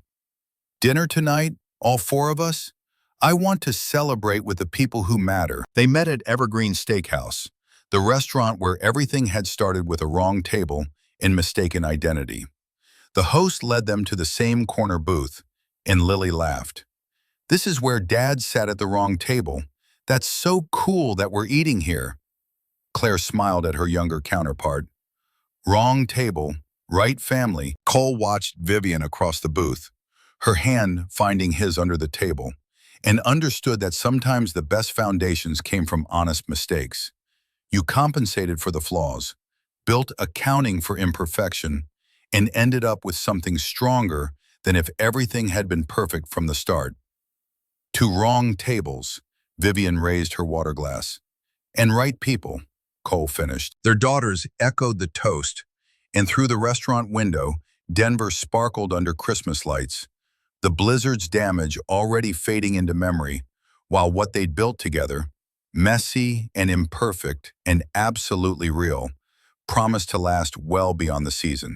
Dinner tonight, all 4 of us? I want to celebrate with the people who matter." They met at Evergreen Steakhouse, the restaurant where everything had started with a wrong table and mistaken identity. The host led them to the same corner booth, and Lily laughed. "This is where Dad sat at the wrong table. That's so cool that we're eating here." Claire smiled at her younger counterpart. Wrong table, right family. Cole watched Vivian across the booth, her hand finding his under the table, and understood that sometimes the best foundations came from honest mistakes. You compensated for the flaws, built accounting for imperfection, and ended up with something stronger than if everything had been perfect from the start. "To wrong tables," Vivian raised her water glass. "And right people," Cole finished. Their daughters echoed the toast, and through the restaurant window, Denver sparkled under Christmas lights. the blizzard's damage already fading into memory, while what they'd built together, messy and imperfect and absolutely real, promised to last well beyond the season.